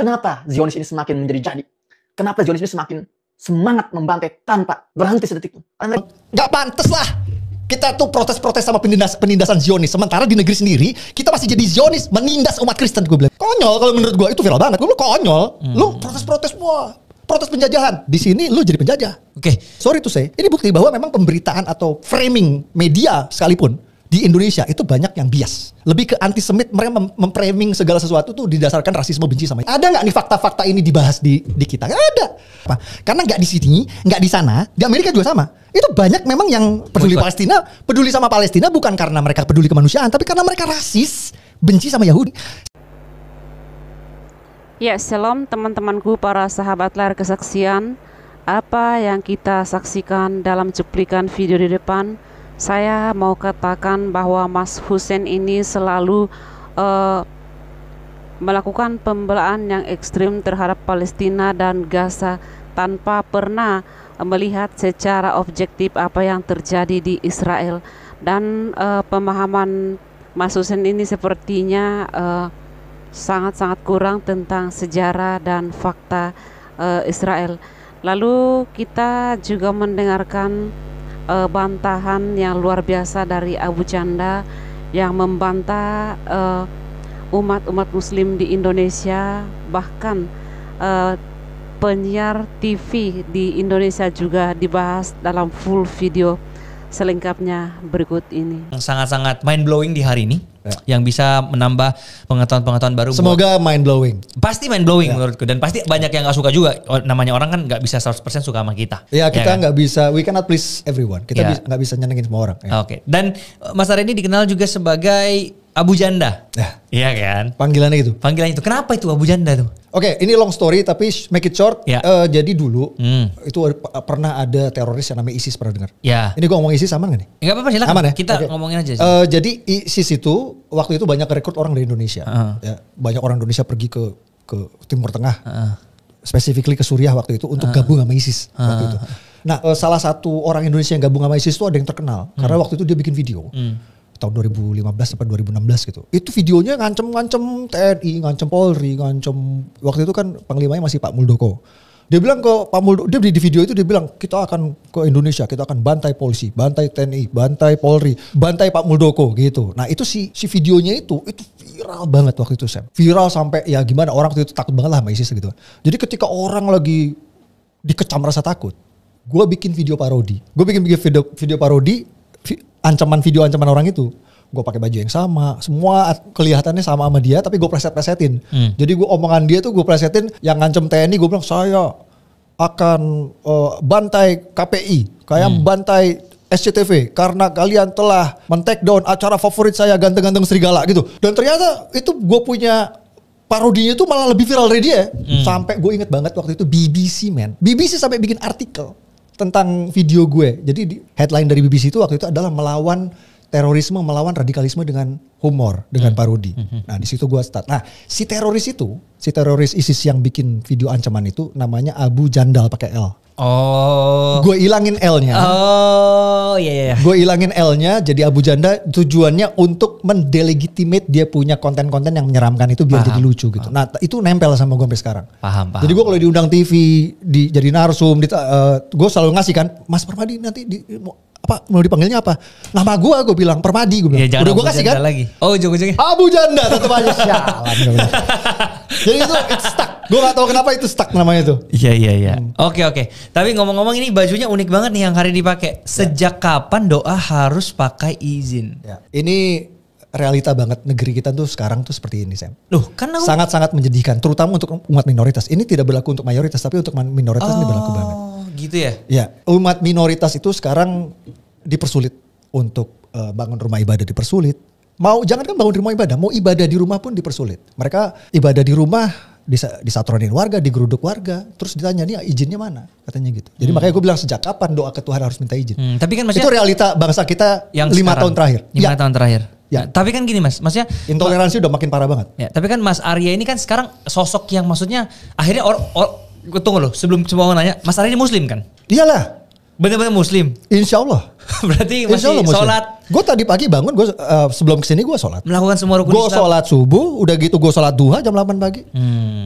Kenapa Zionis ini semakin menjadi jadi? Kenapa Zionis ini semakin semangat membantai tanpa berhenti sedetik pun? Gak pantas lah kita tuh protes-protes sama penindasan Zionis. Sementara di negeri sendiri kita masih jadi Zionis menindas umat Kristen. Gue bilang konyol kalau menurut gue, itu viral banget. Gue bilang konyol. Lu protes-protes semua, protes penjajahan. Di sini lu jadi penjajah. Oke. Sorry to say, ini bukti bahwa memang pemberitaan atau framing media sekalipun di Indonesia itu banyak yang bias. Lebih ke antisemit, mereka memframing segala sesuatu tuh didasarkan rasisme, benci sama. Ada nggak nih fakta-fakta ini dibahas di kita? Nggak ada. Apa? Karena nggak di sini, nggak di sana, di Amerika juga sama. Itu banyak memang yang peduli Palestina, peduli sama Palestina bukan karena mereka peduli kemanusiaan, tapi karena mereka rasis, benci sama Yahudi. Ya, shalom teman-temanku para sahabat layar kesaksian. Apa yang kita saksikan dalam cuplikan video di depan, saya mau katakan bahwa Mas Hussein ini selalu melakukan pembelaan yang ekstrim terhadap Palestina dan Gaza tanpa pernah melihat secara objektif apa yang terjadi di Israel. Dan pemahaman Mas Hussein ini sepertinya sangat-sangat kurang tentang sejarah dan fakta Israel. Lalu kita juga mendengarkan bantahan yang luar biasa dari Abu Janda yang membantah umat-umat muslim di Indonesia, bahkan penyiar TV di Indonesia juga dibahas dalam full video selengkapnya berikut ini. Sangat-sangat mind blowing di hari ini, yang bisa menambah pengetahuan-pengetahuan baru. Semoga mind blowing. Pasti mind blowing menurutku, dan pasti banyak yang gak suka juga. Namanya orang kan gak bisa 100% suka sama kita. Ya kita kan? gak bisa, we cannot please everyone. Kita gak bisa nyenengin semua orang. Oke. Dan Mas Arya ini dikenal juga sebagai Abu Janda. Iya kan? Panggilannya itu. Panggilannya itu. Kenapa itu Abu Janda tuh? Oke, ini long story tapi make it short. Jadi dulu itu pernah ada teroris yang namanya ISIS, pernah dengar? Ya. Ini gue ngomong ISIS aman gak nih? Enggak apa-apa, silakan. Aman ya? Kita ngomongin aja. Jadi ISIS itu waktu itu banyak rekrut orang dari Indonesia. Ya, banyak orang Indonesia pergi ke Timur Tengah. Specifically ke Suriah waktu itu untuk gabung sama ISIS waktu itu. Nah, salah satu orang Indonesia yang gabung sama ISIS itu ada yang terkenal karena waktu itu dia bikin video. Tahun 2015 sampai 2016 gitu. Itu videonya ngancem TNI, ngancem Polri, ngancem waktu itu kan panglimanya masih Pak Muldoko. Dia bilang ke Pak Muldoko, dia di video itu dia bilang kita akan ke Indonesia, kita akan bantai polisi, bantai TNI, bantai Polri, bantai Pak Muldoko gitu. Nah, itu si videonya itu viral banget waktu itu, Sam. Viral sampai ya gimana, orang waktu itu takut banget lah sama ISIS gitu. Jadi ketika orang lagi dikecam rasa takut, gue bikin video parodi. Gue bikin video parodi ancaman orang itu. Gue pakai baju yang sama, semua kelihatannya sama dia, tapi gue preset-presetin. Jadi gue omongan dia tuh gue presetin, yang ngancem TNI gue bilang saya akan bantai KPI, kayak bantai SCTV karena kalian telah men-take down acara favorit saya Ganteng-Ganteng Serigala gitu. Dan ternyata itu gue punya parodinya tuh malah lebih viral dari dia. Sampai gue inget banget waktu itu BBC sampai bikin artikel tentang video gue. Jadi headline dari BBC itu waktu itu adalah melawan terorisme, melawan radikalisme dengan humor, dengan parodi. Nah, di situ gue start. Nah, si teroris ISIS yang bikin video ancaman itu namanya Abu Jandal pakai L. Oh. Gue ilangin L-nya. Oh, iya. Gue ilangin L-nya jadi Abu Janda, tujuannya untuk mendelegitimate dia punya konten-konten yang menyeramkan itu biar jadi lucu gitu. Nah, itu nempel sama gue sampai sekarang. Paham. Jadi gue kalau diundang TV, jadi narsum, gue selalu ngasih kan, Mas Permadi nanti mau dipanggilnya apa? Nama gue bilang Permadi, gue bilang. Ya, udah gue kasih kan? Lagi. Oh, ujung-ujungnya Abu Janda tetap aja sialan. Jadi itu stuck. Gue gak tahu kenapa itu stuck namanya tuh. Iya. Oke. Tapi ngomong-ngomong ini bajunya unik banget nih yang hari dipakai. Sejak kapan doa harus pakai izin? Ya. Ini realita banget negeri kita tuh sekarang tuh seperti ini, Sam. Loh, kan sangat-sangat menyedihkan, terutama untuk umat minoritas. Ini tidak berlaku untuk mayoritas, tapi untuk minoritas ini berlaku banget. Gitu ya? Ya, umat minoritas itu sekarang dipersulit untuk bangun rumah ibadah, dipersulit. Jangan kan bangun rumah ibadah, mau ibadah di rumah pun dipersulit. Mereka ibadah di rumah disatronin warga, digeruduk warga, terus ditanya nih izinnya mana, katanya gitu. Jadi makanya gue bilang sejak kapan doa ke Tuhan harus minta izin. Tapi kan maksudnya itu realita bangsa kita yang 5 tahun terakhir. 5 tahun terakhir. Ya. Nah, tapi kan gini Mas, maksudnya intoleransi udah makin parah banget. Ya, tapi kan Mas Arya ini kan sekarang sosok yang maksudnya akhirnya tunggu loh, sebelum nanya, Mas Arya ini Muslim kan? Iyalah. Bener-bener Muslim. Insya Allah. Berarti Insya masih Allah Muslim. sholat. Gue tadi pagi bangun, gue sebelum kesini gue sholat. Melakukan semua rukun Gue Islam. sholat subuh, udah gitu gue sholat duha jam 8 pagi.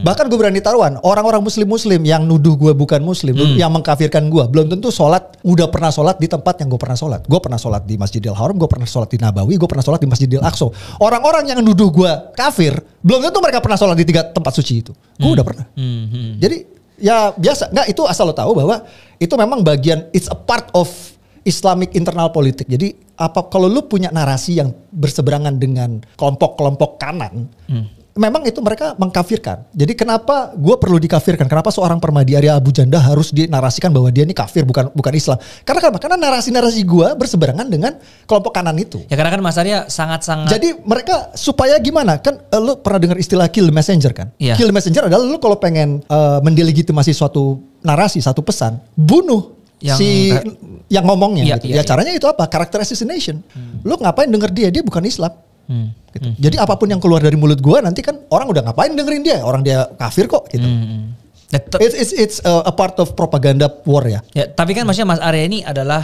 Bahkan gue berani taruhan, orang-orang muslim yang nuduh gue bukan muslim, yang mengkafirkan gue, belum tentu sholat, udah pernah sholat di tempat yang gue pernah sholat. Gue pernah sholat di Masjidil Haram, gue pernah sholat di Nabawi, gue pernah sholat di Masjidil Aqsa. Orang-orang yang nuduh gue kafir, belum tentu mereka pernah sholat di 3 tempat suci itu. Gue udah pernah. Jadi ya biasa, nggak, itu asal lo tahu bahwa itu memang bagian, it's a part of Islamic internal politik. Jadi kalau lu punya narasi yang berseberangan dengan kelompok-kelompok kanan, memang itu mereka mengkafirkan. Jadi kenapa gue perlu dikafirkan? Kenapa seorang Permadi Arya Abu Janda harus dinarasikan bahwa dia ini kafir, bukan Islam? Karena narasi-narasi gue berseberangan dengan kelompok kanan itu. Ya karena kan Mas Arya sangat-sangat. Jadi mereka supaya gimana? Kan lu pernah dengar istilah kill the messenger kan? Iya. Kill the messenger adalah lu kalau pengen mendelegitimasi suatu narasi, satu pesan, bunuh yang ngomongnya gitu. Caranya itu apa? Character assassination. Lu ngapain denger dia bukan Islam. Gitu. Jadi apapun yang keluar dari mulut gua nanti kan orang udah ngapain dengerin dia, orang dia kafir kok gitu. It's a part of propaganda war ya. Ya, tapi kan maksudnya Mas Arya ini adalah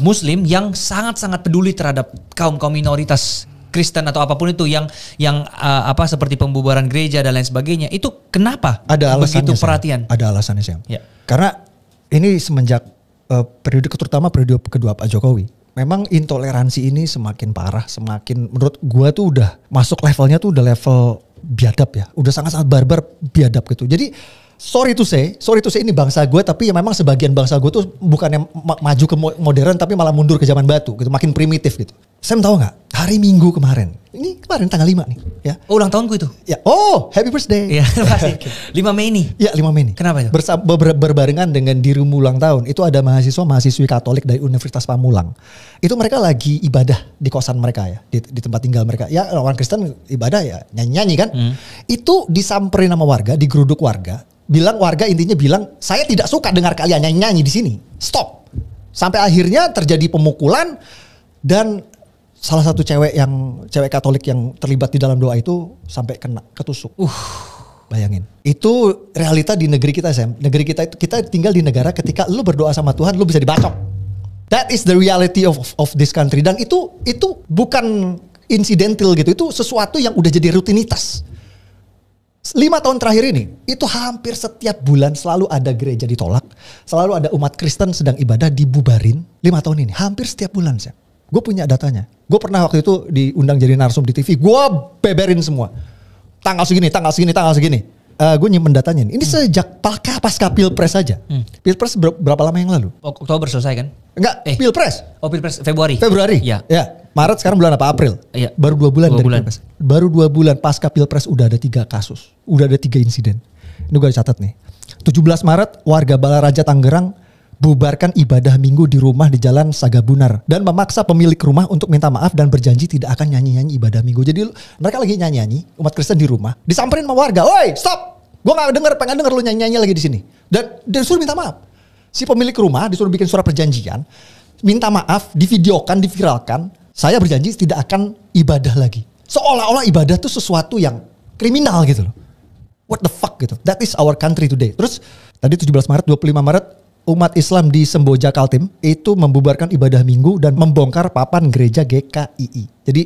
Muslim yang sangat-sangat peduli terhadap kaum minoritas Kristen atau apapun itu yang seperti pembubaran gereja dan lain sebagainya. Itu kenapa ada begitu alasannya, perhatian? Ada alasannya Sam. Ya. Karena ini semenjak terutama periode kedua Pak Jokowi, memang intoleransi ini semakin parah, semakin menurut gua tuh udah masuk levelnya tuh udah level biadab ya, udah sangat-sangat barbar biadab gitu. Jadi sorry to say ini bangsa gue, tapi ya memang sebagian bangsa gue tuh bukannya maju ke modern tapi malah mundur ke zaman batu gitu, makin primitif gitu. Sam tahu nggak? Hari Minggu kemarin tanggal 5 nih ya. Oh, ulang tahunku itu. Ya, oh happy birthday. Iya, pasti. 5 Mei nih. Ya 5 Mei nih. Kenapa itu? Berbarengan dengan dirimu ulang tahun, itu ada mahasiswi Katolik dari Universitas Pamulang. Itu mereka lagi ibadah di kosan mereka ya, di tempat tinggal mereka. Ya orang Kristen ibadah ya nyanyi-nyanyi kan. Itu disamperin sama warga, digeruduk warga. Intinya bilang, saya tidak suka dengar kalian nyanyi-nyanyi di sini. Stop. Sampai akhirnya terjadi pemukulan dan salah satu cewek Katolik yang terlibat di dalam doa itu sampai kena ketusuk. Bayangin. Itu realita di negeri kita, Sam. Negeri kita itu, kita tinggal di negara ketika lu berdoa sama Tuhan lu bisa dibacok. That is the reality of this country, dan itu bukan incidental gitu. Itu sesuatu yang udah jadi rutinitas. 5 tahun terakhir ini, itu hampir setiap bulan selalu ada gereja ditolak. Selalu ada umat Kristen sedang ibadah dibubarin. 5 tahun ini, hampir setiap bulan, Sam. Gue punya datanya. Gue pernah waktu itu diundang jadi narsum di TV. Gue beberin semua. Tanggal segini. Gue nyimpen datanya. Ini sejak pasca Pilpres saja. Pilpres berapa lama yang lalu? Oktober selesai kan? Enggak, Pilpres. Oh, Pilpres Februari. Ya. Maret sekarang bulan apa? April. Iya. Baru 2 bulan dari Pilpres. Baru 2 bulan pasca Pilpres udah ada 3 kasus. Udah ada 3 insiden. Ini gue catat nih. 17 Maret warga Balaraja Tangerang bubarkan ibadah minggu di rumah di Jalan Sagabunar dan memaksa pemilik rumah untuk minta maaf dan berjanji tidak akan nyanyi-nyanyi ibadah minggu. Jadi mereka lagi nyanyi-nyanyi, umat Kristen di rumah, disamperin sama warga. "Woi, stop! Gue gak pengen denger lu nyanyi-nyanyi lagi di sini." Dan disuruh minta maaf. Si pemilik rumah disuruh bikin surat perjanjian, minta maaf, divideokan, diviralkan. Saya berjanji tidak akan ibadah lagi. Seolah-olah ibadah tuh sesuatu yang kriminal gitu loh. What the fuck gitu. That is our country today. Terus tadi 17 Maret, 25 Maret umat Islam di Semboja Kaltim itu membubarkan ibadah minggu dan membongkar papan gereja GKII. Jadi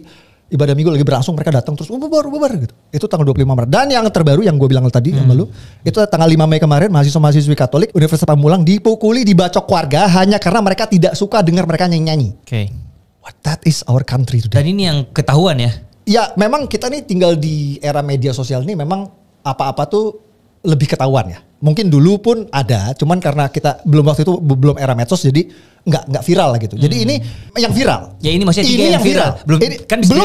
ibadah minggu lagi berlangsung, mereka datang terus bubar gitu. Itu tanggal 25 Maret. Dan yang terbaru yang gue bilang tadi sama lu, itu tanggal 5 Mei kemarin mahasiswa-mahasiswi Katolik Universitas Pamulang dipukuli, dibacok warga hanya karena mereka tidak suka dengar mereka nyanyi-nyanyi. Oke. What that is our country today. Dan ini yang ketahuan ya. Ya memang kita nih tinggal di era media sosial ini, memang apa-apa tuh lebih ketahuan ya. Mungkin dulu pun ada, cuman karena kita waktu itu belum era medsos, jadi nggak viral lah gitu. Jadi ini yang viral. Ya ini maksudnya ini yang viral. Belum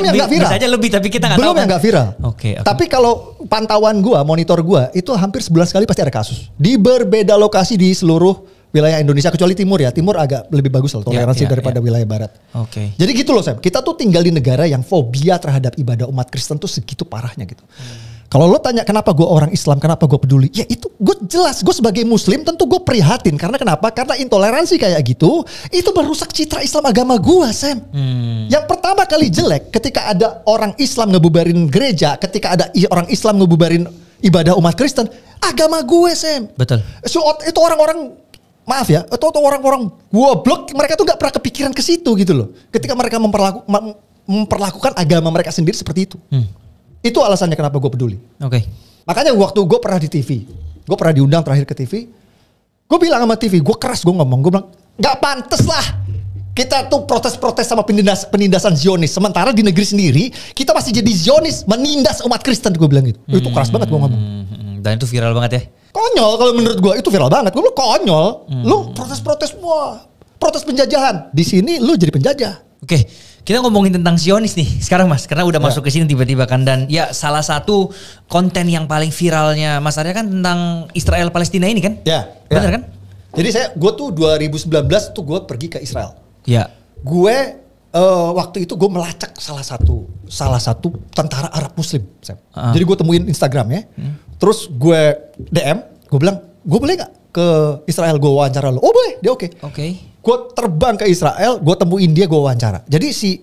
yang nggak viral. Bisa aja lebih, tapi kita nggak tahu. Belum yang nggak viral. Oke. Tapi kalau pantauan monitor gua itu hampir sebulan sekali pasti ada kasus di berbeda lokasi di seluruh wilayah Indonesia, kecuali timur ya. Timur agak lebih bagus lah toleransi daripada wilayah barat. Oke. Jadi gitu loh Sam. Kita tuh tinggal di negara yang fobia terhadap ibadah umat Kristen tuh segitu parahnya gitu. Kalau lo tanya kenapa gue orang Islam, kenapa gue peduli? Ya itu gue jelas, gue sebagai Muslim tentu gue prihatin. Karena kenapa? Karena intoleransi kayak gitu, itu merusak citra Islam agama gue, Sam. Yang pertama kali jelek ketika ada orang Islam ngebubarin gereja, ketika ada orang Islam ngebubarin ibadah umat Kristen, agama gue, Sam. Betul. So, itu orang-orang maaf ya, atau orang-orang goblok, mereka tuh gak pernah kepikiran ke situ gitu loh. Ketika mereka memperlakukan agama mereka sendiri seperti itu. Itu alasannya kenapa gue peduli. Oke. Makanya waktu gue pernah di TV, gue pernah diundang terakhir ke TV, gue bilang sama TV, gue keras gue ngomong, gue bilang gak pantes lah kita tuh protes-protes sama penindasan Zionis. Sementara di negeri sendiri kita masih jadi Zionis, menindas umat Kristen, gue bilang gitu. Itu keras banget gue ngomong. Dan itu viral banget ya. Konyol kalau menurut gue, itu viral banget. Gue bilang konyol. Lu protes-protes semua, protes penjajahan. Di sini lu jadi penjajah. Oke, kita ngomongin tentang Zionis nih sekarang Mas, karena udah masuk ke sini tiba-tiba kan. Dan ya salah satu konten yang paling viralnya Mas Arya kan tentang Israel Palestina ini kan? Ya, benar kan? Jadi gue tuh 2019 tuh gue pergi ke Israel. Ya. Gue waktu itu gue melacak salah satu tentara Arab Muslim. Jadi gue temuin Instagramnya, terus gue DM, gue bilang, gue boleh nggak ke Israel gue wawancara lo? Oh boleh, dia oke. Gue terbang ke Israel, gue temuin dia, gue wawancara. Jadi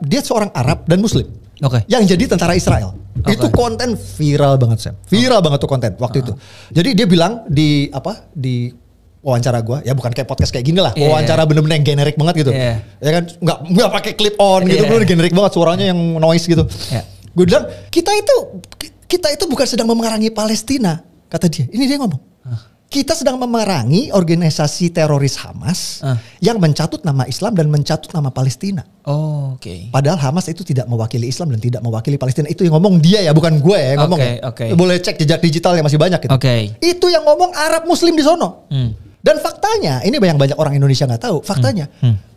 dia seorang Arab dan Muslim. Yang jadi tentara Israel. Itu konten viral banget, Sam. Viral banget tuh konten waktu itu. Jadi dia bilang di wawancara gue, ya bukan kayak podcast kayak gini lah, wawancara bener-bener yang generik banget gitu, ya kan, nggak pakai clip on gitu, bener generik banget, suaranya yang noise gitu. Gue bilang kita itu bukan sedang memerangi Palestina, kata dia. Ini dia ngomong, kita sedang memerangi organisasi teroris Hamas yang mencatut nama Islam dan mencatut nama Palestina. Padahal Hamas itu tidak mewakili Islam dan tidak mewakili Palestina. Itu yang ngomong dia ya, bukan gue ya ngomong. Boleh cek jejak digitalnya masih banyak gitu. Itu yang ngomong Arab Muslim di sono. Dan faktanya, ini yang banyak orang Indonesia nggak tahu. Faktanya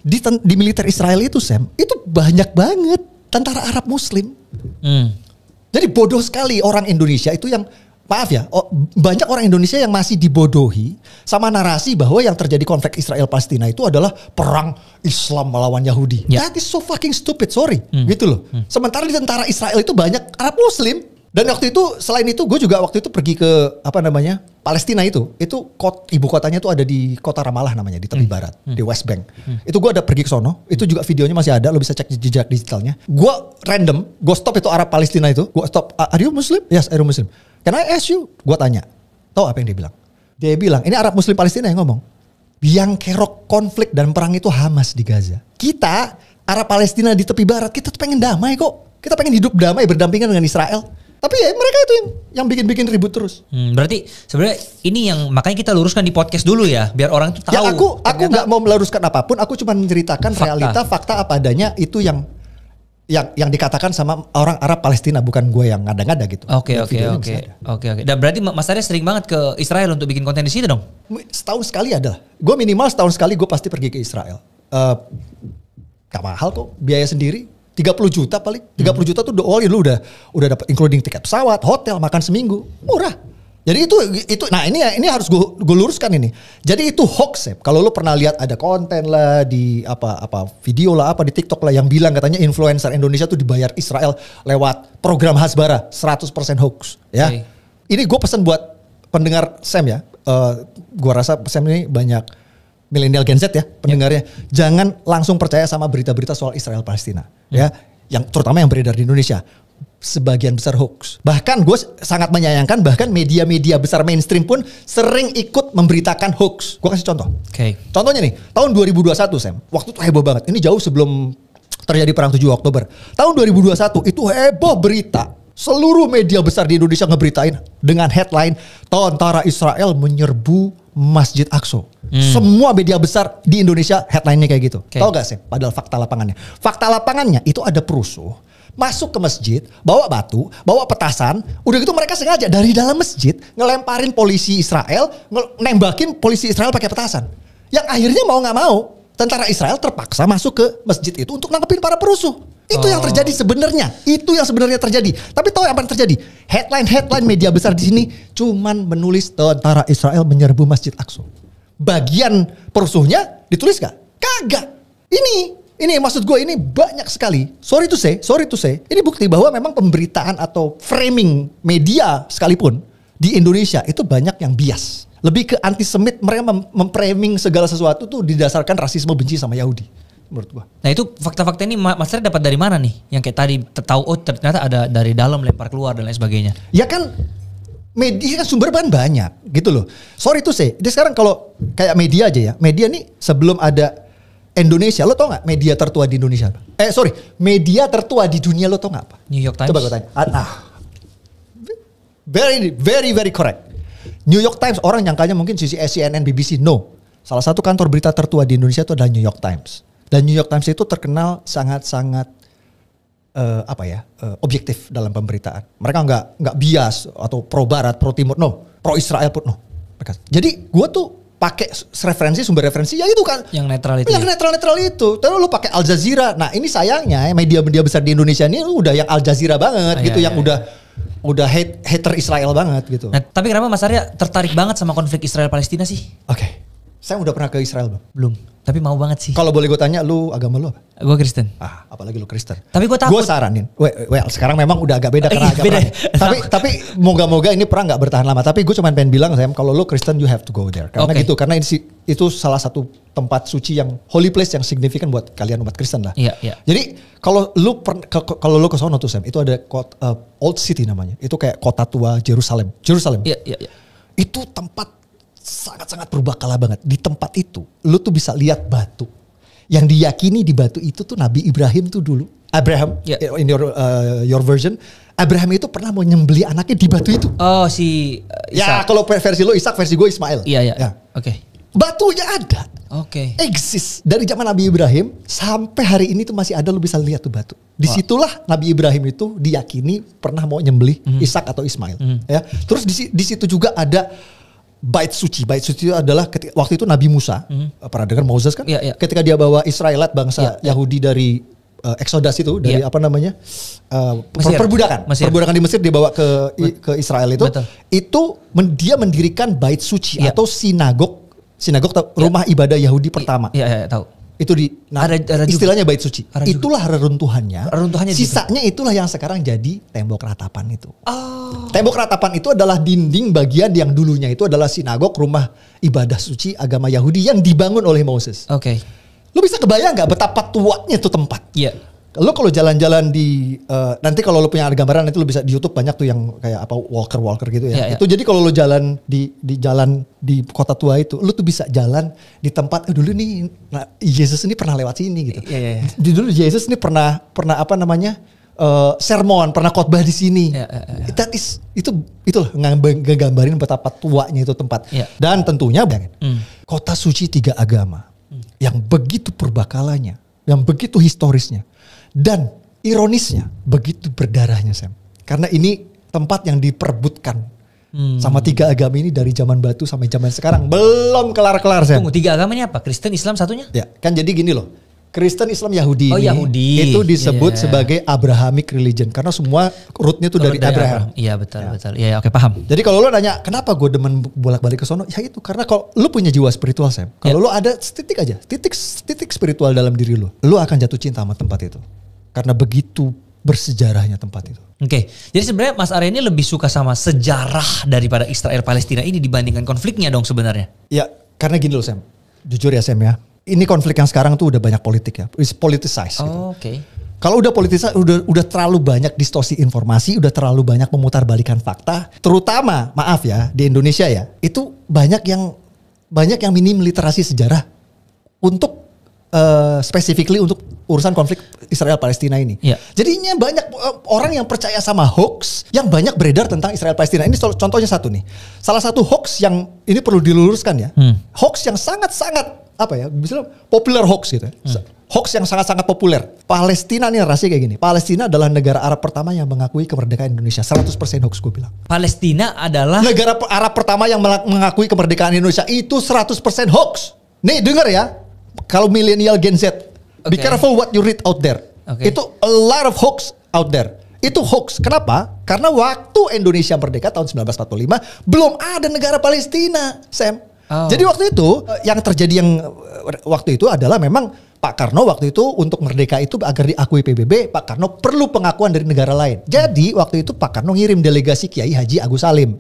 di militer Israel itu, Sam, itu banyak banget tentara Arab Muslim. Jadi bodoh sekali orang Indonesia itu yang, maaf ya, banyak orang Indonesia yang masih dibodohi sama narasi bahwa yang terjadi konflik Israel Palestina itu adalah perang Islam melawan Yahudi. That is so fucking stupid, sorry, gitu loh. Sementara di tentara Israel itu banyak Arab Muslim. Dan waktu itu, selain itu, gue juga waktu itu pergi ke Palestina itu ibu kotanya tuh ada di kota Ramallah namanya, di tepi barat, di West Bank. Itu gue ada pergi ke sono, itu juga videonya masih ada, lo bisa cek jejak digitalnya. Gue random, gue stop itu Arab Palestina itu, gue stop, are you Muslim? Yes, are you Muslim? Can I ask you? Gue tanya, tau apa yang dia bilang? Dia bilang, ini Arab Muslim Palestina yang ngomong, yang kerok konflik dan perang itu Hamas di Gaza. Kita, Arab Palestina di tepi barat, kita tuh pengen damai kok. Kita pengen hidup damai berdampingan dengan Israel. Tapi ya mereka itu yang bikin ribut terus. Berarti sebenarnya ini yang makanya kita luruskan di podcast dulu ya, biar orang itu tahu. Ya aku nggak mau meluruskan apapun, aku cuma menceritakan realita, fakta apa adanya, itu yang dikatakan sama orang Arab Palestina, bukan gue yang ngada-ngada gitu. Oke. Dan berarti Mas Arya sering banget ke Israel untuk bikin konten di situ dong? Setahun sekali ada. Gue minimal setahun sekali gue pasti pergi ke Israel. Gak mahal kok, biaya sendiri. 30 juta paling. 30 juta tuh all in, lu udah dapat including tiket pesawat, hotel, makan seminggu. Murah. Jadi itu nah ini harus gue luruskan ini. Jadi itu hoax ya. Kalau lu pernah lihat ada konten lah di video lah di TikTok lah yang bilang katanya influencer Indonesia tuh dibayar Israel lewat program Hasbara, 100% hoax ya. Ini gue pesan buat pendengar Sam ya. Gue rasa Sam ini banyak milenial Gen Z ya pendengarnya, jangan langsung percaya sama berita-berita soal Israel Palestina ya, yang terutama yang beredar di Indonesia, sebagian besar hoax. Bahkan gue sangat menyayangkan, bahkan media-media besar mainstream pun sering ikut memberitakan hoax. Gue kasih contoh. Contohnya nih, tahun 2021 Sam, waktu itu heboh banget. Ini jauh sebelum terjadi perang 7 Oktober. Tahun 2021 itu heboh berita. Seluruh media besar di Indonesia ngeberitain dengan headline tentara Israel menyerbu Masjid Aqsa. Semua media besar di Indonesia headline-nya kayak gitu. Tahu gak sih? Padahal fakta lapangannya. Fakta lapangannya itu ada perusuh masuk ke masjid, bawa batu, bawa petasan. Udah gitu mereka sengaja dari dalam masjid ngelemparin polisi Israel, nembakin polisi Israel pakai petasan. Yang akhirnya mau gak mau tentara Israel terpaksa masuk ke masjid itu untuk nangkepin para perusuh. Itu yang terjadi sebenarnya. Itu yang sebenarnya terjadi. Tapi tahu apa yang terjadi? Headline media besar di sini cuman menulis tentara Israel menyerbu Masjid Aqsa. Bagian perusuhnya ditulis gak? Kagak. Ini maksud gue ini banyak sekali. Sorry to say. Ini bukti bahwa memang pemberitaan atau framing media sekalipun di Indonesia itu banyak yang bias. Lebih ke antisemit, mereka memframing segala sesuatu tuh didasarkan rasisme benci sama Yahudi. Menurut gua. Nah itu fakta-fakta ini Mas Arya dapat dari mana nih? Yang kayak tadi tahu ternyata ada dari dalam lempar keluar dan lain sebagainya. Ya kan media kan sumber bahan banyak gitu loh. Sorry tuh sih. Jadi sekarang kalau kayak media aja ya. Media nih sebelum ada Indonesia, lo tau gak media tertua di Indonesia apa? Media tertua di dunia lo tau gak apa? New York Times. Coba gue tanya. Very, very, very correct. New York Times, orang nyangkanya mungkin CNN, BBC. No. Salah satu kantor berita tertua di Indonesia itu adalah New York Times. Dan New York Times itu terkenal sangat-sangat objektif dalam pemberitaan. Mereka nggak bias atau pro Barat, pro Timur, no, pro Israel pun no. Jadi gue tuh pakai sumber referensi ya itu kan. Yang netral itu. Yang netral itu. Terus lu pakai Al Jazeera. Nah ini sayangnya media-media besar di Indonesia ini udah yang Al Jazeera banget gitu, yang udah hater Israel banget gitu. Nah, tapi kenapa Mas Arya tertarik banget sama konflik Israel Palestina sih? Oke. Saya udah pernah ke Israel belum? Belum. Tapi mau banget sih. Kalau boleh gue tanya, lu agama lu apa? Gue Kristen. Apalagi lu Kristen. Tapi gue takut. Gue saranin. Well, sekarang memang udah agak beda karena agak perang. Tapi moga-moga ini perang gak bertahan lama. Tapi gue cuma pengen bilang, Sam, kalau lu Kristen, you have to go there. Karena gitu, karena itu salah satu tempat suci yang holy place yang signifikan buat kalian umat Kristen lah. Iya, iya. Jadi kalau lu ke sono tuh, Sam, itu ada Old City namanya. Itu kayak kota tua Jerusalem. Iya, iya, iya. Itu tempat sangat-sangat berbakala banget. Di tempat itu, lu tuh bisa lihat batu. Yang diyakini di batu itu tuh Nabi Ibrahim tuh dulu. Abraham, in your version. Abraham itu pernah mau nyembeli anaknya di batu itu. Oh si Ishak. Ya kalau versi lu Ishak, versi gue Ismail. Iya. Ya. Oke. Batunya ada. Oke. Exist. Dari zaman Nabi Ibrahim sampai hari ini tuh masih ada, lu bisa lihat tuh batu. Disitulah Nabi Ibrahim itu diyakini pernah mau nyembeli Ishak atau Ismail. Ya. Terus di situ juga ada Bait suci. Bait suci itu adalah waktu itu Nabi Musa, pernah dengar Moses kan? Iya. Ketika dia bawa Israelit bangsa Yahudi dari Exodus itu, dari perbudakan. Perbudakan di Mesir dibawa ke Israel itu. Betul. Itu dia mendirikan bait suci atau sinagog rumah ibadah Yahudi pertama. Iya, tahu. Itu ada istilahnya bait suci. Itulah reruntuhannya. Sisanya itulah yang sekarang jadi tembok ratapan itu. Tembok ratapan itu adalah dinding bagian yang dulunya itu adalah sinagog, rumah ibadah suci agama Yahudi yang dibangun oleh Moses. Oke. Lu bisa kebayang nggak betapa tuanya itu tempat? Iya. Lu kalau jalan-jalan di nanti kalau lu punya gambaran nanti lu bisa di YouTube banyak tuh yang kayak apa walker gitu ya. Itu jadi kalau lu jalan di jalan di kota tua itu, lu tuh bisa jalan di tempat dulu nih Yesus ini pernah lewat sini gitu. Iya. Dulu Yesus ini pernah apa namanya? Sermon, pernah khotbah di sini. Itulah ngegambarin betapa tuanya itu tempat. Dan tentunya kota suci 3 agama yang begitu perbakalanya, yang begitu historisnya. Dan ironisnya begitu berdarahnya, Sam. Karena ini tempat yang diperebutkan sama 3 agama ini dari zaman batu sampai zaman sekarang. Belum kelar-kelar, Sam. Tunggu, 3 agamanya apa? Kristen, Islam satunya? Ya, kan jadi gini loh. Kristen, Islam, Yahudi Yahudi. itu disebut sebagai Abrahamic religion. Karena semua rootnya tuh dari Abraham. Iya, betul. Iya, oke, paham. Jadi kalau lo nanya, kenapa gue demen bolak-balik ke sono? Ya itu, karena kalau lo punya jiwa spiritual, Sam. Kalau lo ada titik spiritual dalam diri lo akan jatuh cinta sama tempat itu. Karena begitu bersejarahnya tempat itu. Oke, jadi sebenarnya Mas Arya ini lebih suka sama sejarah daripada Israel Palestina ini dibandingkan konfliknya dong sebenarnya? Ya, karena gini loh, Sam. Jujur ya, Sam ya. Ini konflik yang sekarang tuh udah banyak politik ya. It's politicized gitu. Oke. Kalau udah politisasi, udah terlalu banyak distorsi informasi, udah terlalu banyak memutarbalikan fakta. Terutama, maaf ya, di Indonesia ya, itu banyak yang minim literasi sejarah untuk specifically untuk urusan konflik Israel Palestina ini. Yeah. Jadinya banyak orang yang percaya sama hoax yang banyak beredar tentang Israel Palestina. Ini contohnya satu nih. Salah satu hoax yang ini perlu diluruskan ya. Hoax yang sangat-sangat misalnya popular hoax gitu ya. Hoax yang sangat-sangat populer. Palestina nih narasi kayak gini. Palestina adalah negara Arab pertama yang mengakui kemerdekaan Indonesia. 100% hoax gue bilang. Palestina adalah negara Arab pertama yang mengakui kemerdekaan Indonesia. Itu 100% hoax. Nih denger ya. Kalau milenial Gen Z, be careful what you read out there. Itu a lot of hoax out there. Itu hoax. Kenapa? Karena waktu Indonesia merdeka tahun 1945 belum ada negara Palestina, Sam. Jadi waktu itu yang terjadi waktu itu adalah memang Pak Karno waktu itu untuk merdeka itu agar diakui PBB, Pak Karno perlu pengakuan dari negara lain. Jadi waktu itu Pak Karno ngirim delegasi Kiai Haji Agus Salim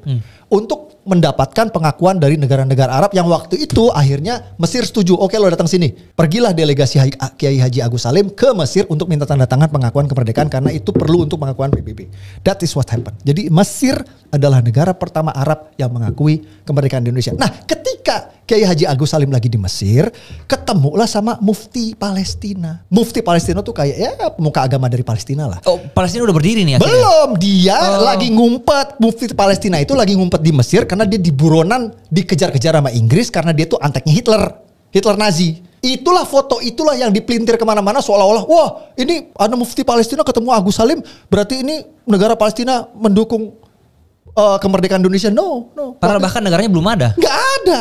untuk mendapatkan pengakuan dari negara-negara Arab yang waktu itu akhirnya Mesir setuju. Oke, lo datang sini. Pergilah delegasi Kiai Haji Agus Salim ke Mesir untuk minta tanda tangan pengakuan kemerdekaan karena itu perlu untuk pengakuan PBB. That is what happened. Jadi Mesir adalah negara pertama Arab yang mengakui kemerdekaan Indonesia. Nah, ketika Kiai Haji Agus Salim lagi di Mesir, ketemulah sama Mufti Palestina. Mufti Palestina tuh kayak ya pemuka agama dari Palestina lah. Oh, Palestina udah berdiri nih akhirnya? Belum, dia lagi ngumpet. Mufti Palestina itu lagi ngumpet di Mesir karena dia di buronan dikejar-kejar sama Inggris karena dia tuh anteknya Hitler Nazi. Itulah foto itulah yang dipelintir kemana-mana seolah-olah wah ini ada Mufti Palestina ketemu Agus Salim berarti ini negara Palestina mendukung kemerdekaan Indonesia. No. Padahal bahkan negaranya belum ada. Nggak ada.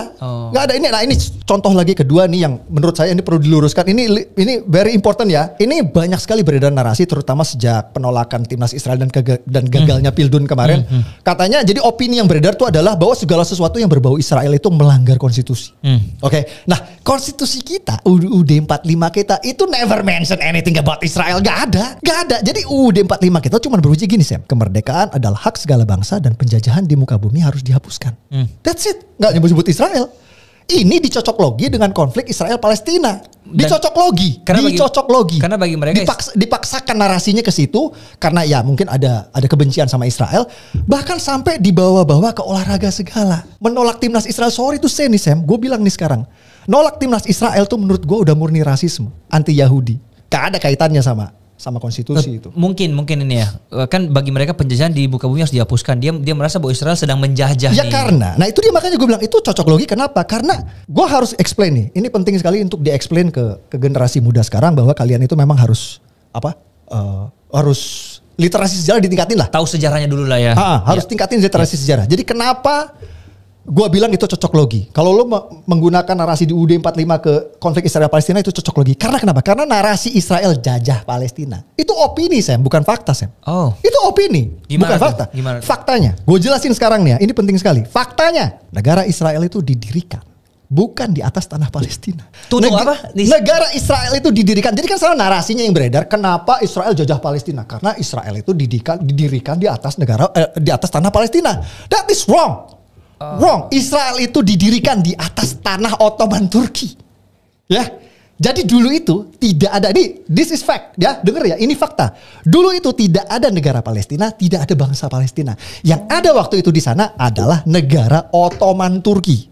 Nggak ada. Ini contoh lagi kedua nih yang menurut saya ini perlu diluruskan. Ini very important ya. Ini banyak sekali beredar narasi terutama sejak penolakan timnas Israel dan gagalnya Pildun kemarin. Katanya jadi opini yang beredar itu adalah bahwa segala sesuatu yang berbau Israel itu melanggar konstitusi. Oke. Nah, konstitusi kita UUD 45 kita itu never mention anything about Israel. Nggak ada. Jadi UUD 45 kita cuma beruji gini, Sam. Kemerdekaan adalah hak segala bangsa dan penjajahan di muka bumi harus dihapuskan. That's it. Nggak nyebut-nyebut Israel. Ini dicocok logi dengan konflik Israel-Palestina. Dicocok logi. Karena bagi mereka dipaksakan narasinya ke situ karena ya mungkin ada kebencian sama Israel. Bahkan sampai dibawa-bawa ke olahraga segala. Menolak timnas Israel. Sorry to say nih Sam. Gue bilang nih sekarang. Nolak timnas Israel tuh menurut gue udah murni rasisme. Anti-Yahudi. Gak ada kaitannya sama konstitusi itu. Mungkin ini ya. Kan bagi mereka penjajahan di muka bumi harus dihapuskan. Dia merasa bahwa Israel sedang menjajah ya nih. Karena, nah itu dia makanya gue bilang itu cocok logi. Kenapa? Karena gue harus explain nih. Ini penting sekali untuk di-explain ke generasi muda sekarang bahwa kalian itu memang harus harus literasi sejarah ditingkatin lah. Tahu sejarahnya dulu lah ya. Harus tingkatin literasi sejarah. Jadi kenapa gue bilang itu cocok logi. Kalau lo menggunakan narasi di UUD 45 ke konflik Israel Palestina itu cocok logi. Karena kenapa? Karena narasi Israel jajah Palestina. Itu opini Sam, bukan fakta Sam. Oh. Itu opini, bukan fakta. Faktanya, gue jelasin sekarang nih ya. Ini penting sekali. Faktanya, negara Israel itu didirikan bukan di atas tanah Palestina. Negara Israel itu didirikan. Jadi kan salah narasinya yang beredar. Kenapa Israel jajah Palestina? Karena Israel itu didirikan di atas di atas tanah Palestina. That is wrong. Wrong. Israel itu didirikan di atas tanah Ottoman Turki. Ya. Jadi dulu itu tidak ada this is fact ya, denger ya, ini fakta. Dulu itu tidak ada negara Palestina, tidak ada bangsa Palestina. Yang ada waktu itu di sana adalah negara Ottoman Turki.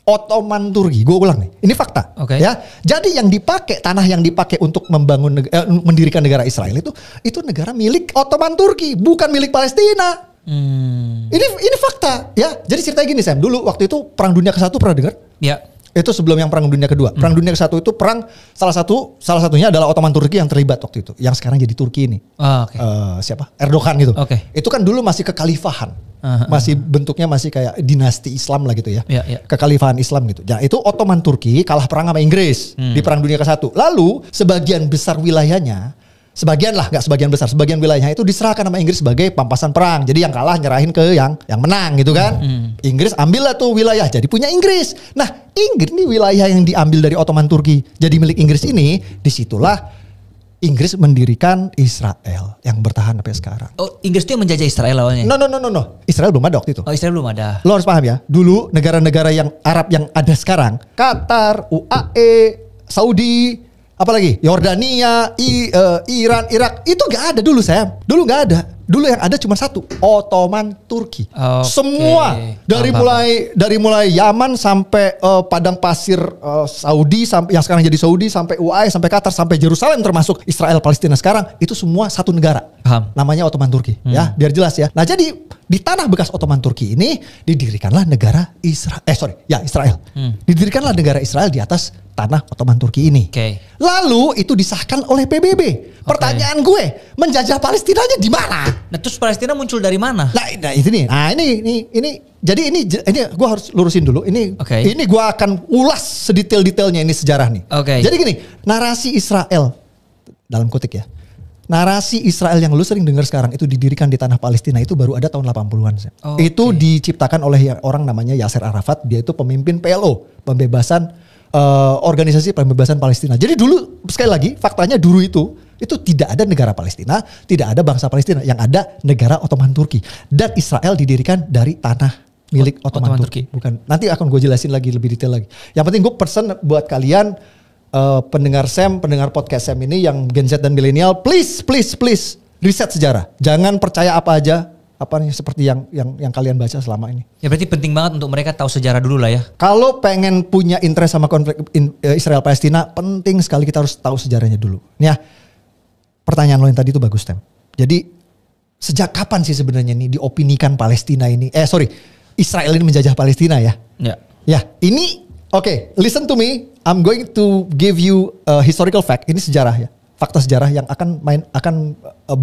Ottoman Turki, gue ulang nih, ini fakta. Ya. Jadi yang dipakai tanah yang dipakai untuk mendirikan negara Israel itu negara milik Ottoman Turki, bukan milik Palestina. Ini fakta ya. Jadi ceritanya gini Sam, dulu waktu itu Perang Dunia ke-1 pernah dengar? Ya. Itu sebelum yang Perang Dunia Kedua. Perang Dunia ke-1 itu perang salah satunya adalah Ottoman Turki yang terlibat waktu itu. Yang sekarang jadi Turki ini. Siapa? Erdogan gitu. Itu kan dulu masih kekhalifahan. Masih bentuknya masih kayak dinasti Islam lah gitu ya. Kekhalifahan Islam gitu. Nah, itu Ottoman Turki kalah perang sama Inggris di Perang Dunia ke-1. Lalu sebagian besar wilayahnya, sebagian wilayahnya itu diserahkan sama Inggris sebagai pampasan perang. Jadi yang kalah nyerahin ke yang menang gitu kan. Inggris ambil lah tuh wilayah jadi punya Inggris. Nah, Inggris nih wilayah yang diambil dari Ottoman Turki jadi milik Inggris ini, disitulah Inggris mendirikan Israel yang bertahan sampai sekarang. Oh, Inggris itu yang menjajah Israel awalnya? No. Israel belum ada waktu itu. Oh, Israel belum ada. Lo harus paham ya. Dulu negara-negara yang Arab yang ada sekarang, Qatar, UAE, Saudi, apalagi Yordania, Iran, Irak, itu gak ada dulu Sam. Dulu gak ada. Dulu yang ada cuma satu, Ottoman Turki. Semua dari mulai Yaman sampai padang pasir Saudi sampai yang sekarang jadi Saudi sampai UAE sampai Qatar sampai Yerusalem termasuk Israel Palestina sekarang itu semua satu negara. Namanya Ottoman Turki ya, biar jelas ya. Nah, jadi di tanah bekas Ottoman Turki ini didirikanlah negara Israel. Didirikanlah negara Israel di atas tanah Ottoman Turki ini. Lalu itu disahkan oleh PBB. Pertanyaan gue, menjajah Palestinanya di mana? Nah, terus Palestina muncul dari mana? Nah, itu nih. Nah, ini jadi ini gue harus lurusin dulu. Ini gue akan ulas sedetail-detailnya ini sejarah nih. Jadi gini, narasi Israel dalam kutip ya. Narasi Israel yang lu sering dengar sekarang itu didirikan di tanah Palestina itu baru ada tahun 80-an. Itu diciptakan oleh orang namanya Yasser Arafat. Dia itu pemimpin PLO, organisasi pembebasan Palestina. Jadi dulu sekali lagi faktanya dulu itu tidak ada negara Palestina, tidak ada bangsa Palestina, yang ada negara Ottoman Turki. Dan Israel didirikan dari tanah milik Ottoman Turki. Bukan. Nanti akan gue jelasin lagi lebih detail lagi. Yang penting gue pesan buat kalian pendengar podcast Sam ini yang Gen Z dan milenial, please riset sejarah. Jangan percaya apa aja seperti yang kalian baca selama ini. Ya berarti penting banget untuk mereka tahu sejarah dulu lah ya. Kalau pengen punya interest sama konflik Israel Palestina, penting sekali kita harus tahu sejarahnya dulu. Nih ya, pertanyaan lo yang tadi itu bagus, Tem. Jadi sejak kapan sih sebenarnya nih diopinikan Palestina ini? Israel ini menjajah Palestina ya? Ya, ini listen to me. I'm going to give you a historical fact. Ini sejarah ya, fakta sejarah yang akan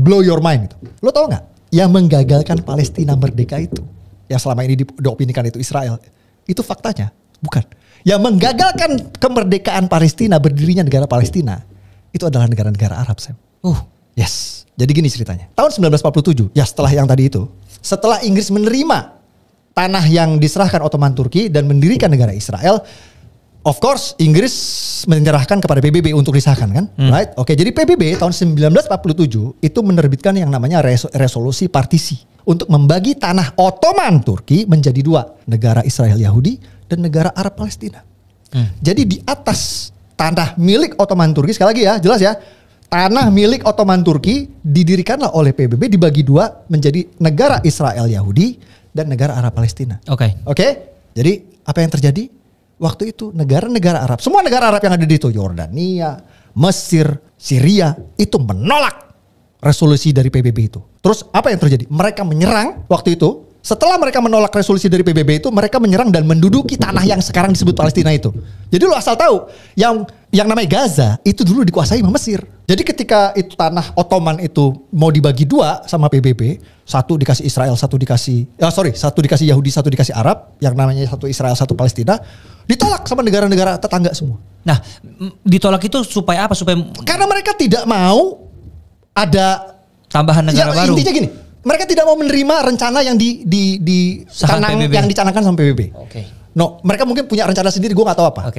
blow your mind gitu. Lo tau nggak? Yang menggagalkan Palestina merdeka itu, yang selama ini diopinikan itu Israel, itu faktanya bukan. Yang menggagalkan kemerdekaan Palestina, berdirinya negara Palestina, itu adalah negara-negara Arab, Sam. Yes. Jadi gini ceritanya. Tahun 1947, ya setelah yang tadi itu, setelah Inggris menerima tanah yang diserahkan Ottoman Turki dan mendirikan negara Israel, of course Inggris menyerahkan kepada PBB untuk disahkan kan, right? Jadi PBB tahun 1947 itu menerbitkan yang namanya resolusi partisi untuk membagi tanah Ottoman Turki menjadi dua, negara Israel Yahudi dan negara Arab Palestina. Jadi di atas tanah milik Ottoman Turki, sekali lagi ya, jelas ya, tanah milik Ottoman Turki didirikanlah oleh PBB dibagi dua menjadi negara Israel Yahudi dan negara Arab Palestina. Jadi apa yang terjadi? Waktu itu negara-negara Arab, semua negara Arab yang ada di itu, Yordania, Mesir, Syria, itu menolak resolusi dari PBB itu. Terus apa yang terjadi? Mereka menyerang waktu itu. Setelah mereka menolak resolusi dari PBB itu, mereka menyerang dan menduduki tanah yang sekarang disebut Palestina itu. Jadi lu asal tahu, yang namanya Gaza itu dulu dikuasai sama Mesir. Jadi ketika itu tanah Ottoman itu mau dibagi dua sama PBB, satu dikasih Israel, satu dikasih Yahudi, satu dikasih Arab, yang namanya satu Israel, satu Palestina, ditolak sama negara-negara tetangga semua. Nah, ditolak itu supaya apa? Karena mereka tidak mau ada tambahan negara baru. Intinya gini, mereka tidak mau menerima rencana yang yang dicanangkan sama PBB. No, mereka mungkin punya rencana sendiri, gue nggak tahu apa.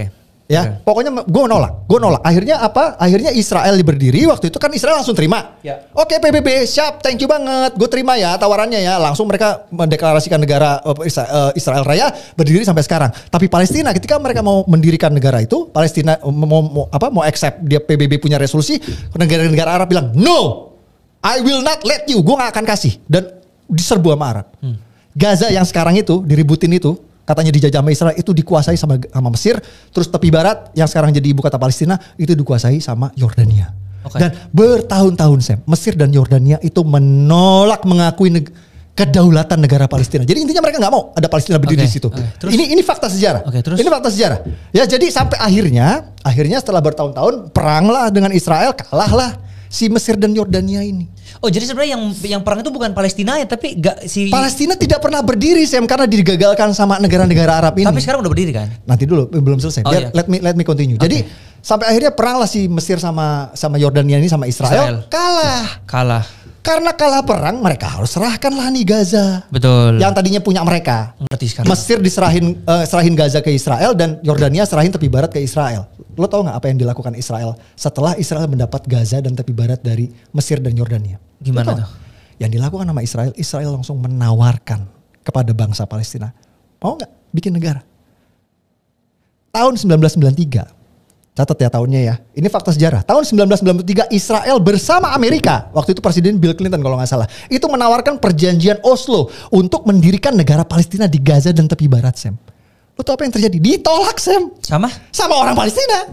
Pokoknya gue nolak. Akhirnya apa? Akhirnya Israel berdiri waktu itu kan Israel langsung terima. PBB siap, thank you banget, gue terima ya tawarannya ya. Langsung mereka mendeklarasikan negara Israel Raya berdiri sampai sekarang. Tapi Palestina ketika mereka mau mendirikan negara itu, Palestina mau accept dia PBB punya resolusi, negara-negara Arab bilang no, I will not let you, gue gak akan kasih, dan diserbu sama Arab. Gaza yang sekarang itu diributin itu, katanya dijajah sama Israel, itu dikuasai sama Mesir. Terus tepi barat yang sekarang jadi ibu kota Palestina itu dikuasai sama Yordania. Dan bertahun-tahun Sam, Mesir dan Yordania itu menolak mengakui kedaulatan negara Palestina. Jadi intinya mereka nggak mau ada Palestina berdiri di situ. Ini fakta sejarah. Ini fakta sejarah. Ya jadi sampai akhirnya setelah bertahun-tahun peranglah dengan Israel, kalahlah si Mesir dan Yordania ini. Jadi sebenarnya yang perang itu bukan Palestina ya, tapi Palestina tidak pernah berdiri Sam, karena digagalkan sama negara-negara Arab ini. Tapi sekarang udah berdiri kan? Nanti dulu, belum selesai. Let me continue. Jadi sampai akhirnya peranglah si Mesir sama Yordania ini sama Israel. Kalah. Karena kalah perang, mereka harus serahkanlah nih Gaza. Betul. Yang tadinya punya mereka. Ngerti sekarang. Mesir serahin Gaza ke Israel dan Yordania serahin tepi barat ke Israel. Lo tau gak apa yang dilakukan Israel setelah Israel mendapat Gaza dan tepi barat dari Mesir dan Yordania? Gimana tuh? Yang dilakukan sama Israel langsung menawarkan kepada bangsa Palestina, mau gak bikin negara? Tahun 1993, catat ya tahunnya ya, ini fakta sejarah. Tahun 1993 Israel bersama Amerika, waktu itu Presiden Bill Clinton kalau gak salah, itu menawarkan perjanjian Oslo untuk mendirikan negara Palestina di Gaza dan tepi barat, Sam. Lo tau apa yang terjadi? Ditolak, Sam. Sama orang Palestina.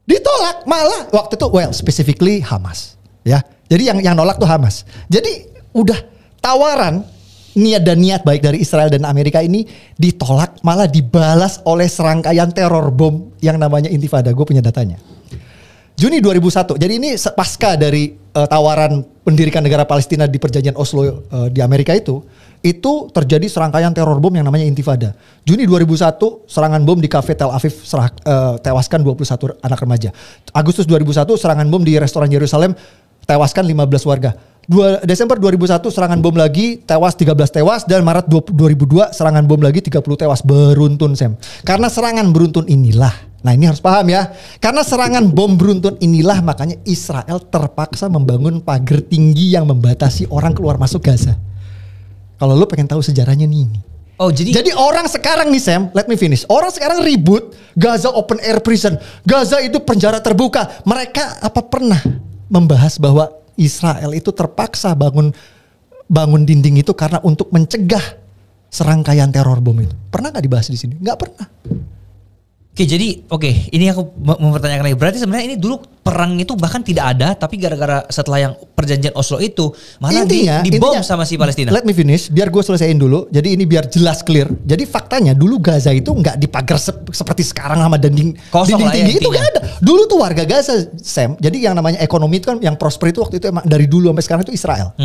Ditolak, malah waktu itu specifically Hamas. Ya, jadi yang nolak tuh Hamas. Jadi udah tawaran niat baik dari Israel dan Amerika ini ditolak, malah dibalas oleh serangkaian teror bom yang namanya Intifada. Gue punya datanya. Juni 2001. Jadi ini pasca dari tawaran pendirikan negara Palestina di perjanjian Oslo di Amerika itu terjadi serangkaian teror bom yang namanya Intifada. Juni 2001 serangan bom di kafe Tel Aviv tewaskan 21 anak remaja. Agustus 2001 serangan bom di restoran Yerusalem tewaskan 15 warga. Desember 2001 serangan bom lagi, 13 tewas, dan Maret 2002 serangan bom lagi 30 tewas. Beruntun, Sam. Karena serangan beruntun inilah, nah ini harus paham ya, karena serangan bom beruntun inilah makanya Israel terpaksa membangun pagar tinggi yang membatasi orang keluar masuk Gaza. Kalau lo pengen tahu sejarahnya nih, Oh, jadi orang sekarang nih Sam, let me finish. Orang sekarang ribut Gaza open air prison. Gaza itu penjara terbuka. Mereka apa pernah membahas bahwa Israel itu terpaksa bangun dinding itu karena untuk mencegah serangkaian teror bom itu? Pernah nggak dibahas di sini? Nggak pernah. Oke, ini aku mempertanyakan lagi. Berarti sebenarnya ini dulu perang itu bahkan tidak ada, tapi gara-gara setelah yang perjanjian Oslo itu malah dibom sama si Palestina. Let me finish, biar gue selesaiin dulu. Jadi ini biar jelas clear. Jadi faktanya dulu Gaza itu nggak dipagar seperti sekarang sama dinding tinggi itu nggak ada. Dulu tuh warga Gaza, Sam. Jadi yang namanya ekonomi itu kan yang prosper itu waktu itu emang dari dulu sampai sekarang itu Israel.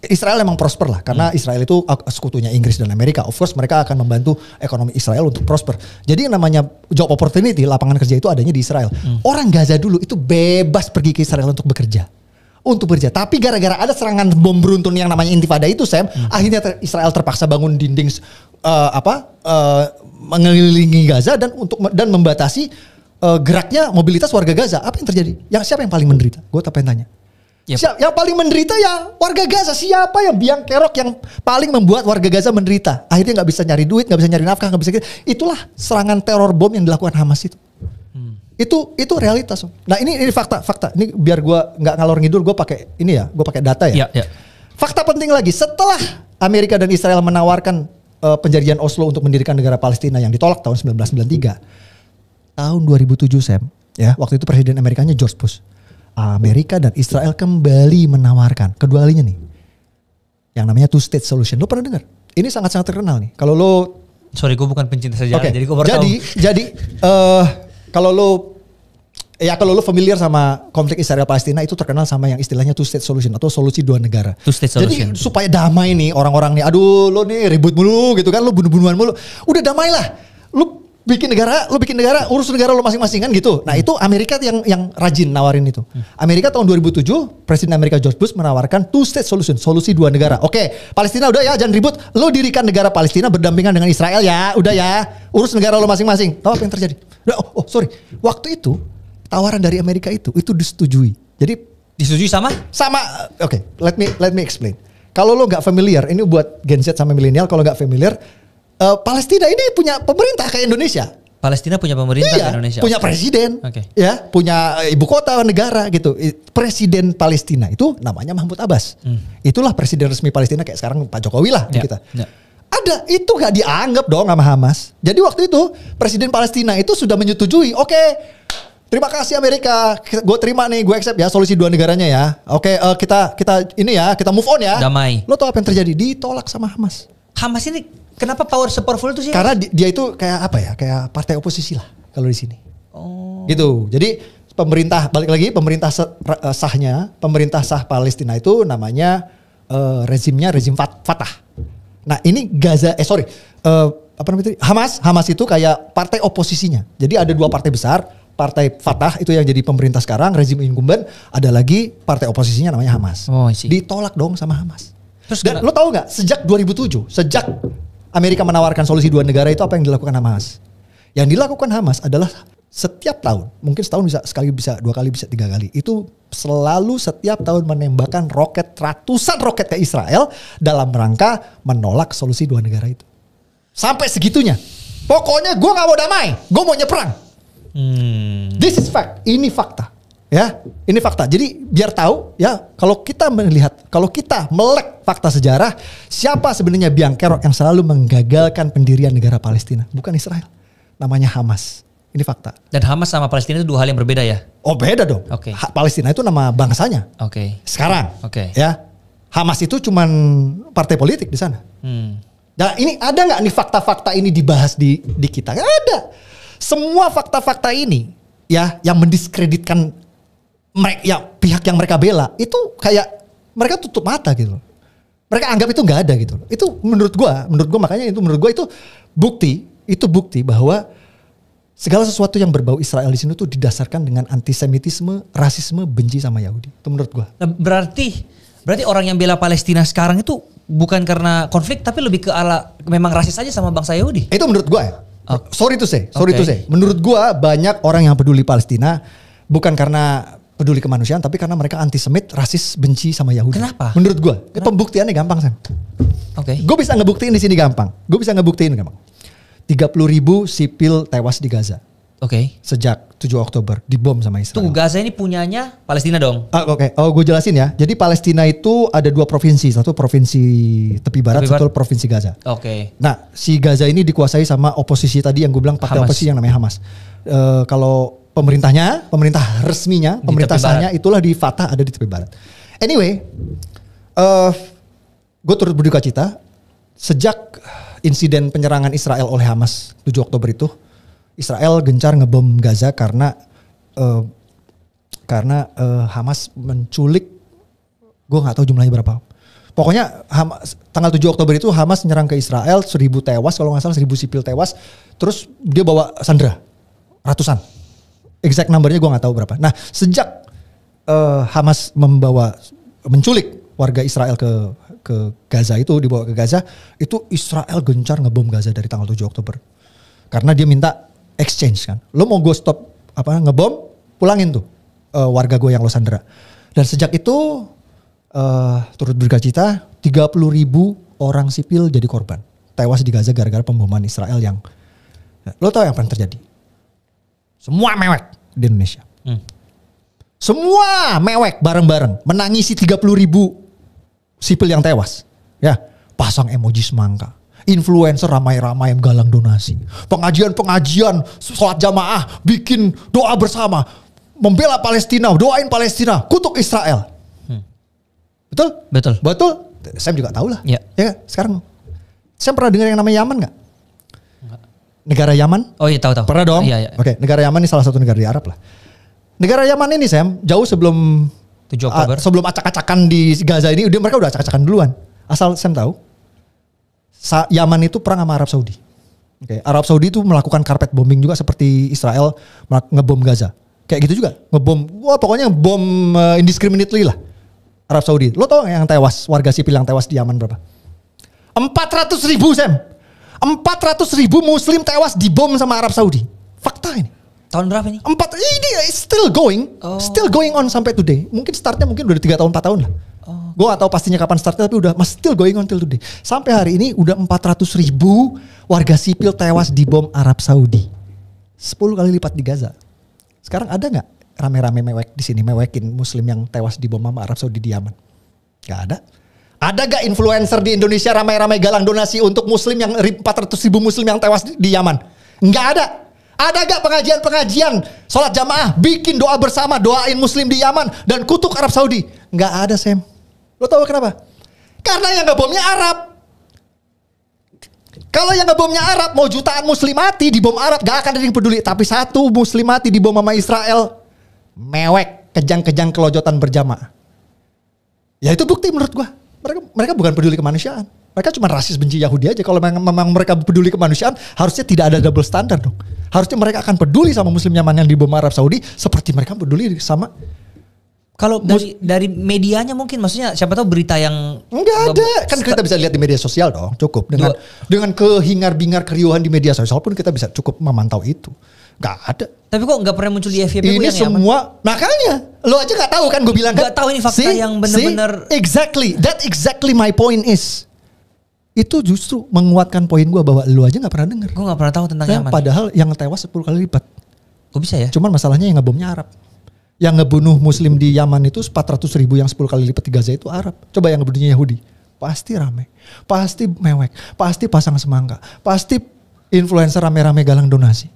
Israel emang prosper lah karena Israel itu sekutunya Inggris dan Amerika. Of course mereka akan membantu ekonomi Israel untuk prosper. Jadi yang namanya job opportunity, lapangan kerja itu adanya di Israel. Orang Gaza dulu itu bebas pergi ke Israel untuk bekerja. Tapi gara-gara ada serangan bom beruntun yang namanya Intifada itu, Sam, akhirnya Israel terpaksa bangun dinding mengelilingi Gaza dan membatasi geraknya mobilitas warga Gaza. Apa yang terjadi? Siapa yang paling menderita? Gue pengen tanya. Yep. Yang paling menderita ya warga Gaza. Siapa yang biang kerok yang paling membuat warga Gaza menderita? Akhirnya nggak bisa nyari duit, nggak bisa nyari nafkah, nggak bisa. Itulah serangan teror bom yang dilakukan Hamas itu. Itu realitas. Nah ini fakta. Ini biar gue nggak ngalor ngidul, gue pakai ini ya, gue pakai data ya. Fakta penting lagi. Setelah Amerika dan Israel menawarkan perjanjian Oslo untuk mendirikan negara Palestina yang ditolak tahun 1993, tahun 2007 Sam, ya waktu itu Presiden Amerikanya George Bush. Amerika dan Israel kembali menawarkan kedua kalinya nih yang namanya two state solution. Lo pernah dengar? Ini sangat-sangat terkenal nih. Kalau lo, sorry gue bukan pencinta sejarah, jadi gue baru tahu. Jadi kalau lo familiar sama konflik Israel Palestina itu terkenal sama yang istilahnya two state solution atau solusi dua negara. Two state solution. Jadi supaya damai nih orang-orang nih, aduh lo nih ribut mulu gitu kan, lo bunuh-bunuhan mulu. Udah damailah. Lu bikin negara, urus negara lo masing-masing kan gitu. Nah itu Amerika yang rajin nawarin itu. Amerika tahun 2007, Presiden Amerika George Bush menawarkan two state solution, solusi dua negara. Oke, Palestina udah ya, jangan ribut. Lo dirikan negara Palestina berdampingan dengan Israel ya, udah ya, urus negara lo masing-masing. Tahu apa yang terjadi? Sorry, waktu itu tawaran dari Amerika itu disetujui. Jadi disetujui sama? Oke, let me explain. Kalau lo nggak familiar, ini buat Gen Z sama milenial, kalau nggak familiar. Palestina ini punya pemerintah kayak Indonesia. Palestina punya pemerintah kayak Indonesia. Punya presiden, ya, punya ibu kota negara gitu. Presiden Palestina itu namanya Mahmud Abbas. Itulah presiden resmi Palestina kayak sekarang Pak Jokowi lah kita. Ada itu nggak dianggap dong sama Hamas. Jadi waktu itu presiden Palestina itu sudah menyetujui. Oke, terima kasih Amerika. Gue terima nih, gue accept ya solusi dua negaranya ya. Oke, kita move on ya. Damai. Lo tau apa yang terjadi? Ditolak sama Hamas. Hamas ini kenapa powerful itu sih? Karena dia itu kayak apa ya? Kayak partai oposisi lah kalau di sini. Gitu. Jadi pemerintah, balik lagi, pemerintah sah Palestina itu namanya rezimnya rezim Fatah. Nah ini Hamas itu kayak partai oposisinya. Jadi ada dua partai besar. Partai Fatah itu yang jadi pemerintah sekarang, rezim incumbent. Ada lagi partai oposisinya namanya Hamas. Ditolak dong sama Hamas. Dan lo tau gak, sejak 2007, sejak Amerika menawarkan solusi dua negara itu apa yang dilakukan Hamas? Yang dilakukan Hamas adalah setiap tahun, mungkin setahun bisa sekali, bisa dua kali, bisa tiga kali. Itu selalu setiap tahun menembakkan ratusan roket ke Israel dalam rangka menolak solusi dua negara itu. Sampai segitunya. Pokoknya gue gak mau damai, gue mau nyeperang. This is fact, ini fakta. Ya, ini fakta. Jadi biar tahu ya, kalau kita melek fakta sejarah, siapa sebenarnya biang kerok yang selalu menggagalkan pendirian negara Palestina? Bukan Israel. Namanya Hamas. Ini fakta. Dan Hamas sama Palestina itu dua hal yang berbeda ya? Oh beda dong. Palestina itu nama bangsanya. Sekarang. Ya, Hamas itu cuman partai politik di sana. Nah ini ada nggak nih fakta-fakta ini dibahas di kita? Nggak ada. Semua fakta-fakta ini ya yang mendiskreditkan pihak yang mereka bela itu kayak mereka tutup mata gitu. Mereka anggap itu nggak ada gitu. Itu menurut gua makanya itu bukti bahwa segala sesuatu yang berbau Israel di sini tuh didasarkan dengan antisemitisme, rasisme, benci sama Yahudi. Itu menurut gua. Berarti orang yang bela Palestina sekarang itu bukan karena konflik tapi lebih ke memang rasis aja sama bangsa Yahudi. Itu menurut gua ya. Sorry to say. Menurut gua banyak orang yang peduli Palestina bukan karena peduli kemanusiaan, tapi karena mereka antisemit, rasis, benci sama Yahudi. Kenapa? Menurut gue, pembuktiannya gampang, Sam. Oke. Gue bisa ngebuktiin di sini gampang. 30.000 sipil tewas di Gaza Oke. sejak 7 Oktober dibom sama Israel. Tunggu, Gaza ini punyanya Palestina dong? Oke. Oh, gue jelasin ya. Jadi Palestina itu ada 2 provinsi. Satu provinsi tepi barat, satu provinsi Gaza. Oke. Nah, si Gaza ini dikuasai sama oposisi tadi yang gue bilang partai Hamas. oposisi yang namanya Hamas. Kalau pemerintahnya, pemerintah resminya, pemerintah sahnya itulah di Fatah, ada di tepi barat. Anyway, gue turut berduka cita sejak insiden penyerangan Israel oleh Hamas 7 Oktober itu. Israel gencar ngebom Gaza karena Hamas menculik, gue nggak tahu jumlahnya berapa. Pokoknya tanggal 7 Oktober itu Hamas nyerang ke Israel, 1.000 tewas, kalau nggak salah 1.000 sipil tewas. Terus dia bawa sandera, ratusan. Exact numbernya gue nggak tahu berapa. Nah, sejak Hamas menculik warga Israel ke Gaza itu, dibawa ke Gaza, itu Israel gencar ngebom Gaza dari tanggal 7 Oktober. Karena dia minta exchange kan. Lo mau gue stop ngebom, pulangin tuh warga gue yang lo sandera. Dan sejak itu turut berduka cita, 30.000 orang sipil jadi korban. Tewas di Gaza gara-gara pemboman Israel yang, lo tau yang pernah terjadi? Semua mewek di Indonesia. Semua mewek bareng-bareng menangisi 30.000 sipil yang tewas. Ya, pasang emoji semangka. Influencer ramai-ramai yang galang donasi. Pengajian-pengajian, sholat jamaah, bikin doa bersama. Membela Palestina, doain Palestina, kutuk Israel. Betul? Betul. Betul? Sam juga tahu lah. Ya. Ya, sekarang Sam pernah dengar yang namanya Yaman gak? Negara Yaman? Oh iya, tahu. Pernah dong? Iya, iya. Oke, negara Yaman ini salah satu negara di Arab lah. Negara Yaman ini Sam, jauh sebelum 7 Oktober. sebelum acak-acakan di Gaza ini, mereka udah acak-acakan duluan. Asal Sam tahu, Yaman itu perang sama Arab Saudi. Oke, Arab Saudi itu melakukan carpet bombing juga seperti Israel ngebom Gaza. Kayak gitu juga, ngebom, wah pokoknya bom indiscriminately lah. Arab Saudi. Lo tau yang tewas, warga sipil yang tewas di Yaman berapa? 400.000 Sam. 400.000 Muslim tewas dibom sama Arab Saudi. Fakta ini. Tahun berapa nih? Ini still going on sampai today. Mungkin startnya udah 3 tahun 4 tahun lah. Gue gak tahu pastinya kapan startnya, tapi udah still going on till today. Sampai hari ini udah 400.000 warga sipil tewas dibom Arab Saudi. 10 kali lipat di Gaza. Sekarang ada nggak rame-rame mewek di sini, mewekin Muslim yang tewas dibom sama Arab Saudi di Yaman? Gak ada. Ada gak influencer di Indonesia ramai-ramai galang donasi untuk Muslim yang 400.000 Muslim yang tewas di Yaman? Nggak ada. Ada gak pengajian-pengajian sholat jamaah, bikin doa bersama, doain Muslim di Yaman dan kutuk Arab Saudi? Nggak ada, Sam. Lo tahu kenapa? Karena yang ngebomnya Arab. Kalau yang ngebomnya Arab, mau jutaan Muslim mati dibom Arab, gak akan ada yang peduli. Tapi satu Muslim mati dibom sama Israel, mewek, kejang-kejang kelojotan berjamaah. Ya itu bukti menurut gua. Mereka bukan peduli kemanusiaan. Mereka cuma rasis benci Yahudi aja. Kalau memang mereka peduli kemanusiaan, harusnya tidak ada double standard dong. Harusnya mereka akan peduli sama Muslim Yaman yang dibom Arab Saudi seperti mereka peduli sama. Kalau dari medianya mungkin, maksudnya siapa tahu berita yang enggak ada. Kan kita bisa lihat di media sosial dong, cukup dengan kehingar-bingar keriuhan di media sosial pun kita bisa cukup memantau itu. Gak ada. Tapi kok nggak pernah muncul di FYP ini semua, makanya lo aja nggak tahu kan, gue bilang kan. Nggak tahu ini fakta yang benar-benar. Exactly my point is. Itu justru menguatkan poin gue bahwa lo aja nggak pernah dengar. Gue nggak pernah tahu tentang Yaman. Padahal yang tewas 10 kali lipat. Kok bisa ya? Cuman masalahnya yang ngebomnya Arab. Yang ngebunuh Muslim di Yaman itu 400.000, yang 10 kali lipat di Gaza itu Arab. Coba yang ngebunuhnya Yahudi. Pasti rame. Pasti mewek. Pasti pasang semangka. Pasti influencer rame-rame galang donasi.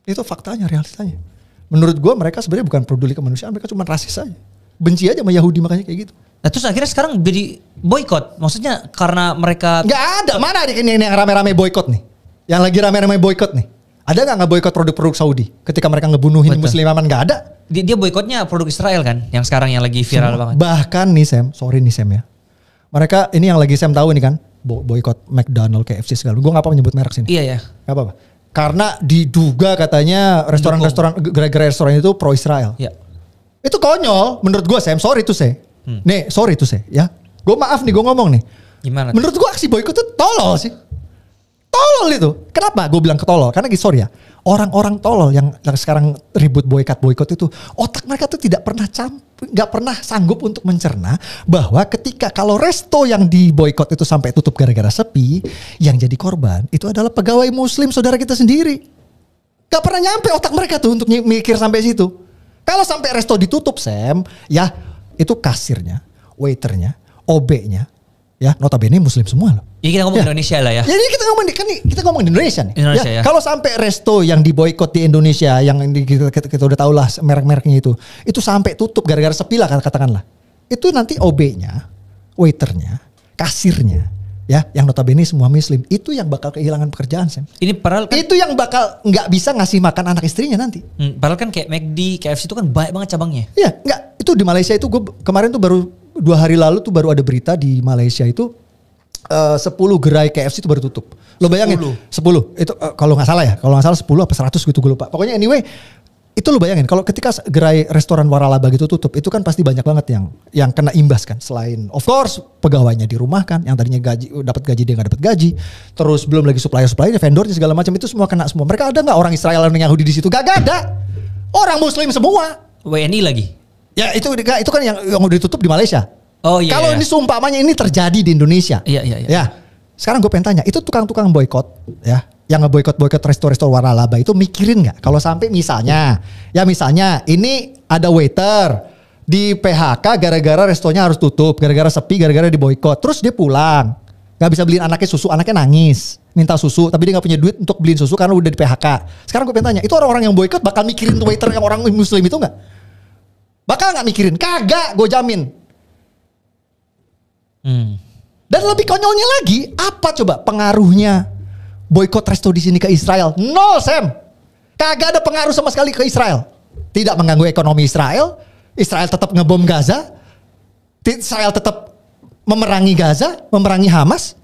Itu faktanya, realitanya. Menurut gue mereka sebenarnya bukan peduli kemanusiaan, mereka cuma rasis aja. Benci aja sama Yahudi, makanya kayak gitu. Nah terus akhirnya sekarang jadi boykot. Maksudnya karena mereka... Gak ada, mana ini yang rame-rame boykot nih. Yang lagi rame-rame boykot nih. Ada gak boykot produk-produk Saudi ketika mereka ngebunuhin Muslim Yaman? Gak ada. Dia boykotnya produk Israel kan, yang sekarang yang lagi viral banget. Bahkan nih Sam, sorry nih Sam ya. Mereka ini yang lagi Sam tahu ini kan, boykot McDonald, KFC segala. Gue gak apa menyebut merek sini. Iya ya. Gak apa-apa. Karena diduga katanya restoran-restoran, gara-gara restoran itu pro Israel. Iya. Itu konyol menurut gue Sam, sorry tuh saya. Nih sorry tuh saya ya. Gue maaf nih gue ngomong nih. Gimana? Menurut gue aksi boykot itu tolol sih. Tolol Tolol itu. Kenapa gue bilang ketolol? Karena sorry ya, orang-orang tolol yang sekarang ribut boykot itu, otak mereka tuh nggak pernah sanggup untuk mencerna bahwa ketika kalau resto yang diboykot itu sampai tutup gara-gara sepi, yang jadi korban itu adalah pegawai muslim saudara kita sendiri. Gak pernah nyampe otak mereka tuh untuk mikir sampai situ. Kalau sampai resto ditutup, Sam, ya itu kasirnya, waiternya, OB-nya, ya notabene muslim semua loh. Ya kita ngomong Indonesia lah ya. Jadi kita ngomong di Indonesia nih. Indonesia, ya. Kalau sampai resto yang diboykot di Indonesia, yang kita udah tahu lah merek-mereknya itu sampai tutup gara-gara sepi lah katakanlah. Itu nanti OB-nya, waiternya, kasirnya, ya, yang notabene semua muslim, itu yang bakal kehilangan pekerjaan, Sam. Ini padahal kan, itu yang bakal nggak bisa ngasih makan anak istrinya nanti. Padahal kan kayak McD, KFC itu kan banyak banget cabangnya. Iya, nggak, itu di Malaysia itu gue kemarin tuh baru 2 hari lalu tuh baru ada berita di Malaysia itu 10 gerai KFC itu baru tutup. Lo bayangin 10 itu kalau nggak salah 10 apa 100 gitu gue lupa. Pokoknya anyway itu lo bayangin kalau ketika gerai restoran waralaba gitu tutup, itu kan pasti banyak banget yang kena imbas kan. Selain of course pegawainya dirumahkan, yang tadinya dapat gaji dia nggak dapat gaji, terus belum lagi supplier-suppliernya, vendornya segala macam itu semua kena semua. Mereka ada nggak orang Israel dan Yahudi di situ? Gak ada. Orang Muslim semua. WNI lagi. Ya itu kan yang udah ditutup di Malaysia. Oh iya. Kalau ini seumpamanya ini terjadi di Indonesia. Iya. Ya. Sekarang gue pengen tanya, itu tukang-tukang boykot ya, yang nge-boykot resto-resto waralaba itu mikirin nggak kalau sampai misalnya ini ada waiter di PHK gara-gara restonya harus tutup, gara-gara sepi, gara-gara diboykot, terus dia pulang, nggak bisa beliin anaknya susu, anaknya nangis minta susu, tapi dia nggak punya duit untuk beliin susu karena udah di PHK. Sekarang gue pengen tanya, itu orang-orang yang boykot bakal mikirin tuh waiter yang orang muslim itu nggak? Bakal nggak mikirin? Kagak, gue jamin. Dan lebih konyolnya lagi, apa coba pengaruhnya boykot resto di sini ke Israel? Nol, Sam. Kagak ada pengaruh sama sekali ke Israel. Tidak mengganggu ekonomi Israel. Israel tetap ngebom Gaza. Israel tetap memerangi Gaza, memerangi Hamas.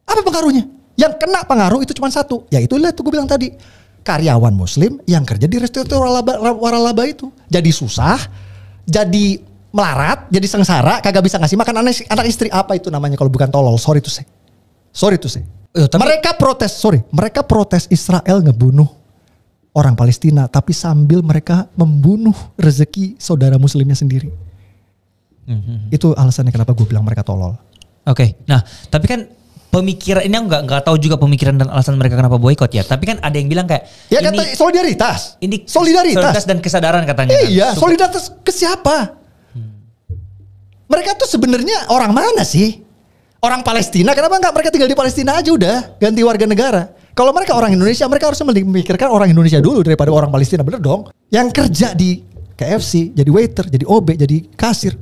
Apa pengaruhnya? Yang kena pengaruh itu cuma satu, yaitu itu gue bilang tadi, karyawan muslim yang kerja di resto waralaba itu jadi susah, jadi melarat, jadi sengsara, kagak bisa ngasih makan anak istri. Apa itu namanya kalau bukan tolol? Sorry to say. Mereka protes Israel ngebunuh orang Palestina, tapi sambil mereka membunuh rezeki saudara muslimnya sendiri. Itu alasannya kenapa gue bilang mereka tolol. Oke. Nah, tapi kan pemikiran ini nggak tahu juga pemikiran dan alasan mereka kenapa boykot ya. Tapi kan ada yang bilang kayak ya ini, kata solidaritas. Ini solidaritas dan kesadaran katanya. Iya, kan? solidaritas ke siapa? Mereka tuh sebenarnya orang mana sih? Orang Palestina, kenapa nggak mereka tinggal di Palestina aja udah, ganti warga negara? Kalau mereka orang Indonesia, mereka harus memikirkan orang Indonesia dulu daripada orang Palestina, bener dong? Yang kerja di KFC, jadi waiter, jadi OB, jadi kasir.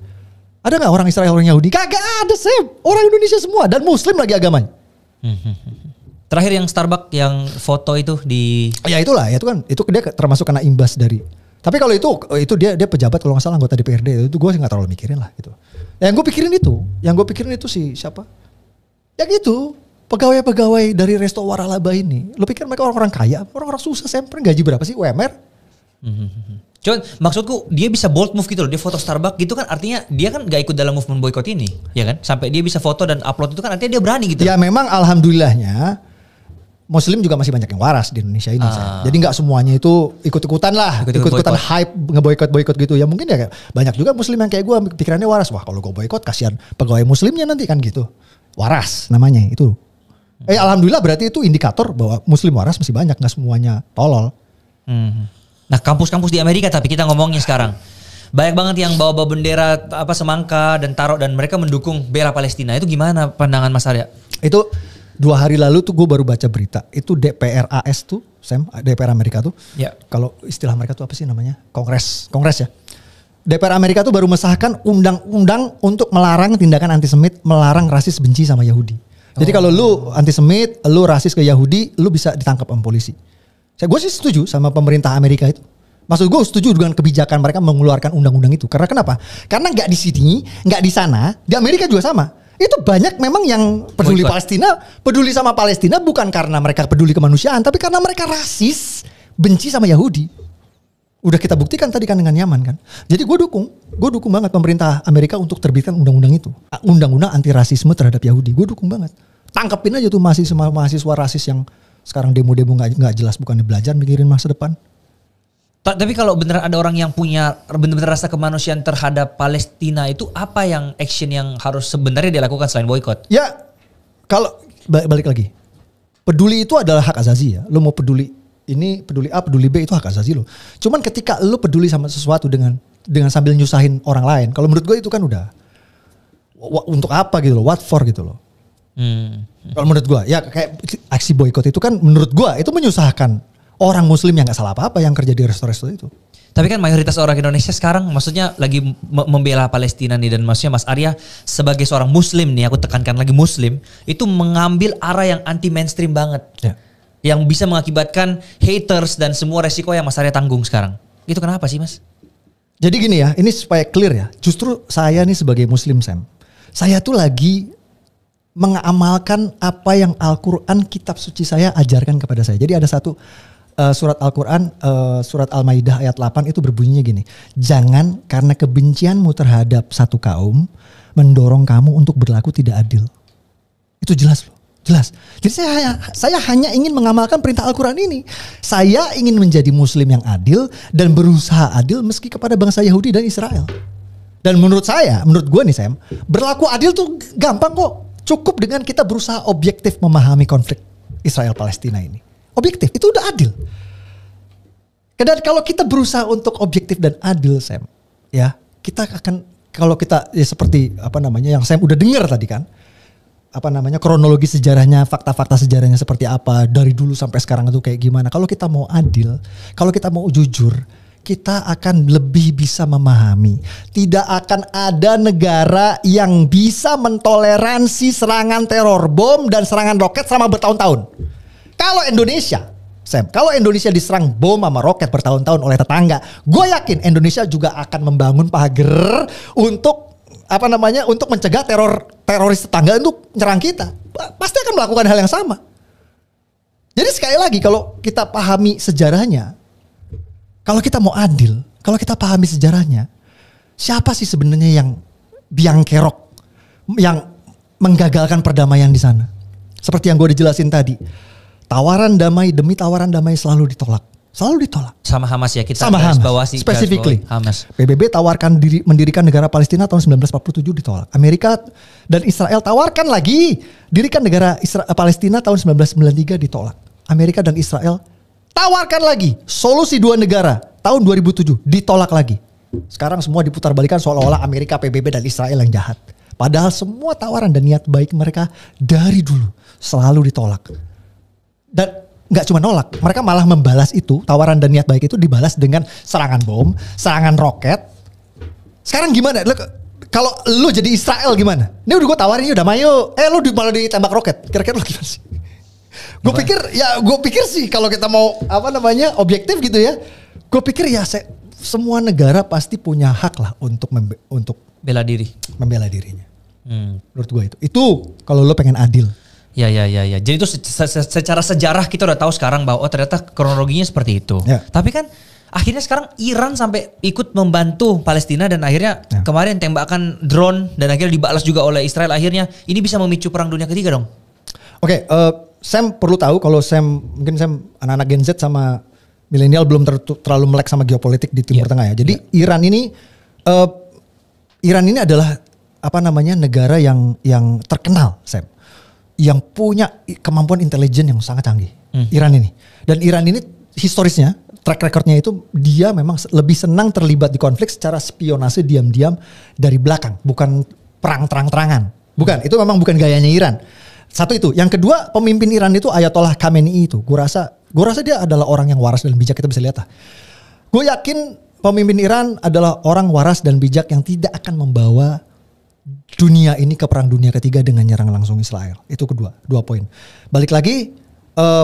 Ada nggak orang Israel, orang Yahudi? Kagak ada, Sam. Orang Indonesia semua dan Muslim lagi agamanya. Terakhir yang Starbucks yang foto itu di... Ya itulah, ya itu dia termasuk kena imbas dari... Tapi kalau itu dia pejabat kalau nggak salah anggota DPRD, itu gue sih nggak terlalu mikirin lah gitu. Yang gue pikirin itu si siapa? Ya gitu, pegawai-pegawai dari resto waralaba ini. Lo pikir mereka orang-orang kaya, orang-orang susah, Sam. Gaji berapa sih UMR? Cuman maksudku dia bisa bold move gitu loh, dia foto Starbucks gitu kan artinya dia kan gak ikut dalam movement boykot ini, ya kan? Sampai dia bisa foto dan upload itu kan artinya dia berani gitu. Ya memang alhamdulillahnya Muslim juga masih banyak yang waras di Indonesia ini. Jadi nggak semuanya itu ikut-ikutan lah, ikut-ikutan hype ngeboykot gitu. Ya mungkin ya banyak juga Muslim yang kayak gue pikirannya waras. Wah kalau gue boykot kasihan pegawai Muslimnya nanti kan gitu. Waras namanya itu. Alhamdulillah berarti itu indikator bahwa Muslim waras masih banyak, nggak semuanya tolol. Nah kampus-kampus di Amerika tapi kita ngomongnya sekarang. Banyak banget yang bawa bendera semangka dan taruh dan mereka mendukung bela Palestina. Itu gimana pandangan Mas Arya? Itu 2 hari lalu tuh gue baru baca berita. Itu DPR AS tuh, Sam, DPR Amerika tuh. Ya. Kalau istilah mereka tuh apa sih namanya? Kongres ya. DPR Amerika tuh baru mesahkan undang-undang untuk melarang tindakan antisemit, melarang rasis benci sama Yahudi. Jadi kalau lu antisemit, lu rasis ke Yahudi, lu bisa ditangkap sama polisi. Gue sih setuju sama pemerintah Amerika itu. Maksud gue setuju dengan kebijakan mereka mengeluarkan undang-undang itu. Karena kenapa? Karena nggak di sini, nggak di sana, di Amerika juga sama. Itu banyak memang yang peduli Palestina, peduli sama Palestina bukan karena mereka peduli kemanusiaan, tapi karena mereka rasis, benci sama Yahudi. Udah kita buktikan tadi kan dengan Yaman kan. Jadi gue dukung banget pemerintah Amerika untuk terbitkan undang-undang itu. Undang-undang anti rasisme terhadap Yahudi, gue dukung banget. Tangkepin aja tuh mahasiswa rasis yang sekarang demo-demo nggak jelas, bukannya belajar mikirin masa depan. Tapi kalau beneran ada orang yang punya benar-benar rasa kemanusiaan terhadap Palestina, itu apa yang action yang harus sebenarnya dilakukan selain boykot? Ya kalau balik lagi, peduli itu adalah hak asasi ya. Lo mau peduli ini, peduli A, peduli B, itu hak asasi lo. Cuman ketika lo peduli sama sesuatu dengan sambil nyusahin orang lain, kalau menurut gue itu kan udah untuk apa gitu loh, what for gitu loh. Kalau menurut gue ya kayak aksi boykot itu kan menurut gue itu menyusahkan orang muslim yang gak salah apa-apa yang kerja di resto-resto itu. Tapi kan mayoritas orang Indonesia sekarang maksudnya lagi membela Palestina nih, dan maksudnya Mas Arya sebagai seorang muslim nih, aku tekankan lagi muslim, itu mengambil arah yang anti mainstream banget. Ya. Yang bisa mengakibatkan haters dan semua resiko yang Mas Arya tanggung sekarang. Itu kenapa sih Mas? Jadi gini ya, ini supaya clear ya. Justru saya nih sebagai muslim Sam, saya tuh lagi mengamalkan apa yang Al-Quran, kitab suci saya ajarkan kepada saya. Jadi ada satu surat Al-Quran, surat Al-Maidah ayat 8 itu berbunyinya gini. Jangan karena kebencianmu terhadap satu kaum mendorong kamu untuk berlaku tidak adil. Itu jelas loh, jelas. Jadi saya hanya ingin mengamalkan perintah Al-Quran ini. Saya ingin menjadi muslim yang adil dan berusaha adil meski kepada bangsa Yahudi dan Israel. Dan menurut gue nih Sam, berlaku adil tuh gampang kok. Cukup dengan kita berusaha objektif memahami konflik Israel-Palestina ini. Objektif, itu udah adil. Dan kalau kita berusaha untuk objektif dan adil Sam, ya kita akan, kalau kita ya seperti apa namanya yang Sam udah dengar tadi kan, apa namanya kronologi sejarahnya, fakta-fakta sejarahnya seperti apa dari dulu sampai sekarang itu kayak gimana. Kalau kita mau adil, kalau kita mau jujur, kita akan lebih bisa memahami. Tidak akan ada negara yang bisa mentoleransi serangan teror bom dan serangan roket selama bertahun-tahun. Kalau Indonesia, Sam, kalau Indonesia diserang bom sama roket bertahun-tahun oleh tetangga, gue yakin Indonesia juga akan membangun pagar untuk apa namanya, untuk mencegah teroris tetangga untuk nyerang kita. Pasti akan melakukan hal yang sama. Jadi sekali lagi kalau kita pahami sejarahnya, kalau kita mau adil, kalau kita pahami sejarahnya, siapa sih sebenarnya yang biang kerok, yang menggagalkan perdamaian di sana? Seperti yang gue dijelasin tadi. Tawaran damai demi tawaran damai selalu ditolak. Selalu ditolak. Sama Hamas ya, kita sama Hamas. Specifically Hamas. PBB tawarkan mendirikan negara Palestina tahun 1947 ditolak. Amerika dan Israel tawarkan lagi dirikan negara Palestina tahun 1993 ditolak. Amerika dan Israel tawarkan lagi solusi dua negara tahun 2007 ditolak lagi. Sekarang semua diputar balikan seolah-olah Amerika, PBB dan Israel yang jahat. Padahal semua tawaran dan niat baik mereka dari dulu selalu ditolak. Dan gak cuma nolak, mereka malah membalas itu, tawaran dan niat baik itu dibalas dengan serangan bom, serangan roket. Sekarang gimana? Kalau lu jadi Israel gimana? Ini udah gue tawarin udah mayo, lu malah ditembak roket. Kira-kira lu gimana sih? Gue pikir sih kalau kita mau apa namanya objektif gitu ya, gue pikir ya semua negara pasti punya hak lah untuk bela diri, membela dirinya. Menurut gue itu kalau lo pengen adil. Ya. Jadi itu secara sejarah kita udah tahu sekarang bahwa ternyata kronologinya seperti itu. Ya. Tapi kan akhirnya sekarang Iran sampai ikut membantu Palestina dan akhirnya kemarin tembakan drone dan akhirnya dibalas juga oleh Israel. Akhirnya ini bisa memicu perang dunia ketiga dong. Oke, Sam perlu tahu kalau mungkin Sam anak-anak Gen Z sama milenial belum terlalu melek sama geopolitik di Timur Tengah ya. Jadi Iran ini adalah apa namanya negara yang terkenal Sam, yang punya kemampuan intelijen yang sangat canggih. Iran ini. Dan Iran ini historisnya, track recordnya itu dia memang lebih senang terlibat di konflik secara spionase diam-diam dari belakang. Bukan perang terang-terangan. Bukan, itu memang bukan gayanya Iran. Satu itu. Yang kedua, pemimpin Iran itu Ayatollah Khamenei itu. Gue rasa dia adalah orang yang waras dan bijak, kita bisa lihat lah. Gue yakin pemimpin Iran adalah orang waras dan bijak yang tidak akan membawa dunia ini ke perang dunia ketiga dengan nyerang langsung Israel. Itu kedua, 2 poin. Balik lagi,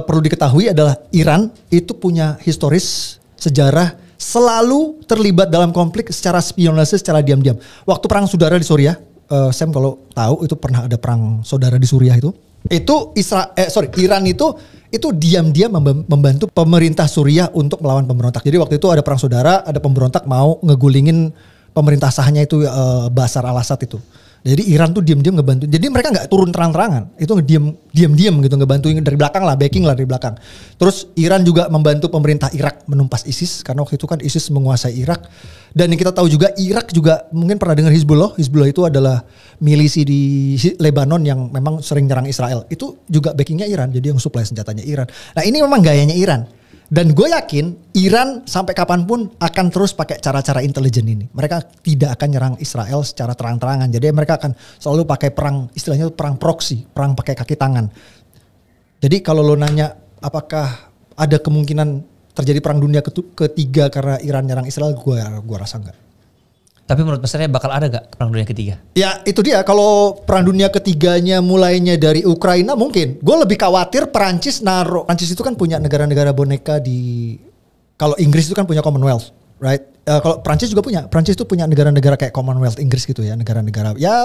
perlu diketahui adalah Iran itu punya historis sejarah selalu terlibat dalam konflik secara spionase, secara diam-diam. Waktu perang saudara di Suriah, Sam kalau tahu itu pernah ada perang saudara di Suriah itu Iran itu diam-diam membantu pemerintah Suriah untuk melawan pemberontak. Jadi waktu itu ada perang saudara, ada pemberontak mau ngegulingin pemerintah sahnya itu Bashar al-Assad itu. Jadi Iran tuh diam-diam ngebantu. Jadi mereka nggak turun terang-terangan, itu diam-diam gitu ngebantuin dari belakang lah, backing lah dari belakang. Terus Iran juga membantu pemerintah Irak menumpas ISIS karena waktu itu kan ISIS menguasai Irak. Dan yang kita tahu juga Irak juga mungkin pernah dengar Hizbullah. Hizbullah itu adalah milisi di Lebanon yang memang sering nyerang Israel. Itu juga backingnya Iran, jadi yang supply senjatanya Iran. Nah ini memang gayanya Iran. Dan gue yakin Iran sampai kapanpun akan terus pakai cara-cara intelijen ini. Mereka tidak akan nyerang Israel secara terang-terangan. Jadi mereka akan selalu pakai perang, istilahnya perang proksi, perang pakai kaki tangan. Jadi kalau lo nanya apakah ada kemungkinan terjadi perang dunia ketiga karena Iran nyerang Israel, gue rasa enggak. Tapi menurut Mas Rene bakal ada gak perang dunia ketiga? Ya itu dia, kalau perang dunia ketiganya mulainya dari Ukraina mungkin. Gue lebih khawatir Perancis itu kan punya negara-negara boneka kalau Inggris itu kan punya Commonwealth, right? Kalau Perancis juga punya, Perancis itu punya negara-negara kayak Commonwealth Inggris gitu ya, negara-negara ya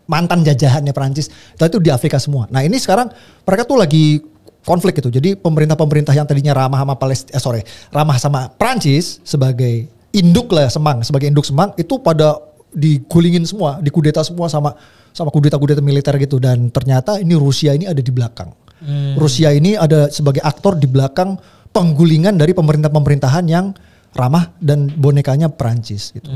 mantan jajahannya Perancis. Itu di Afrika semua. Nah ini sekarang mereka tuh lagi konflik gitu. Jadi pemerintah-pemerintah yang tadinya ramah sama Perancis sebagai induk lah sebagai induk Semang itu pada digulingin semua, dikudeta semua sama kudeta-kudeta militer gitu, dan ternyata ini Rusia ini ada di belakang. Rusia ini ada sebagai aktor di belakang penggulingan dari pemerintahan yang ramah dan bonekanya Perancis gitu.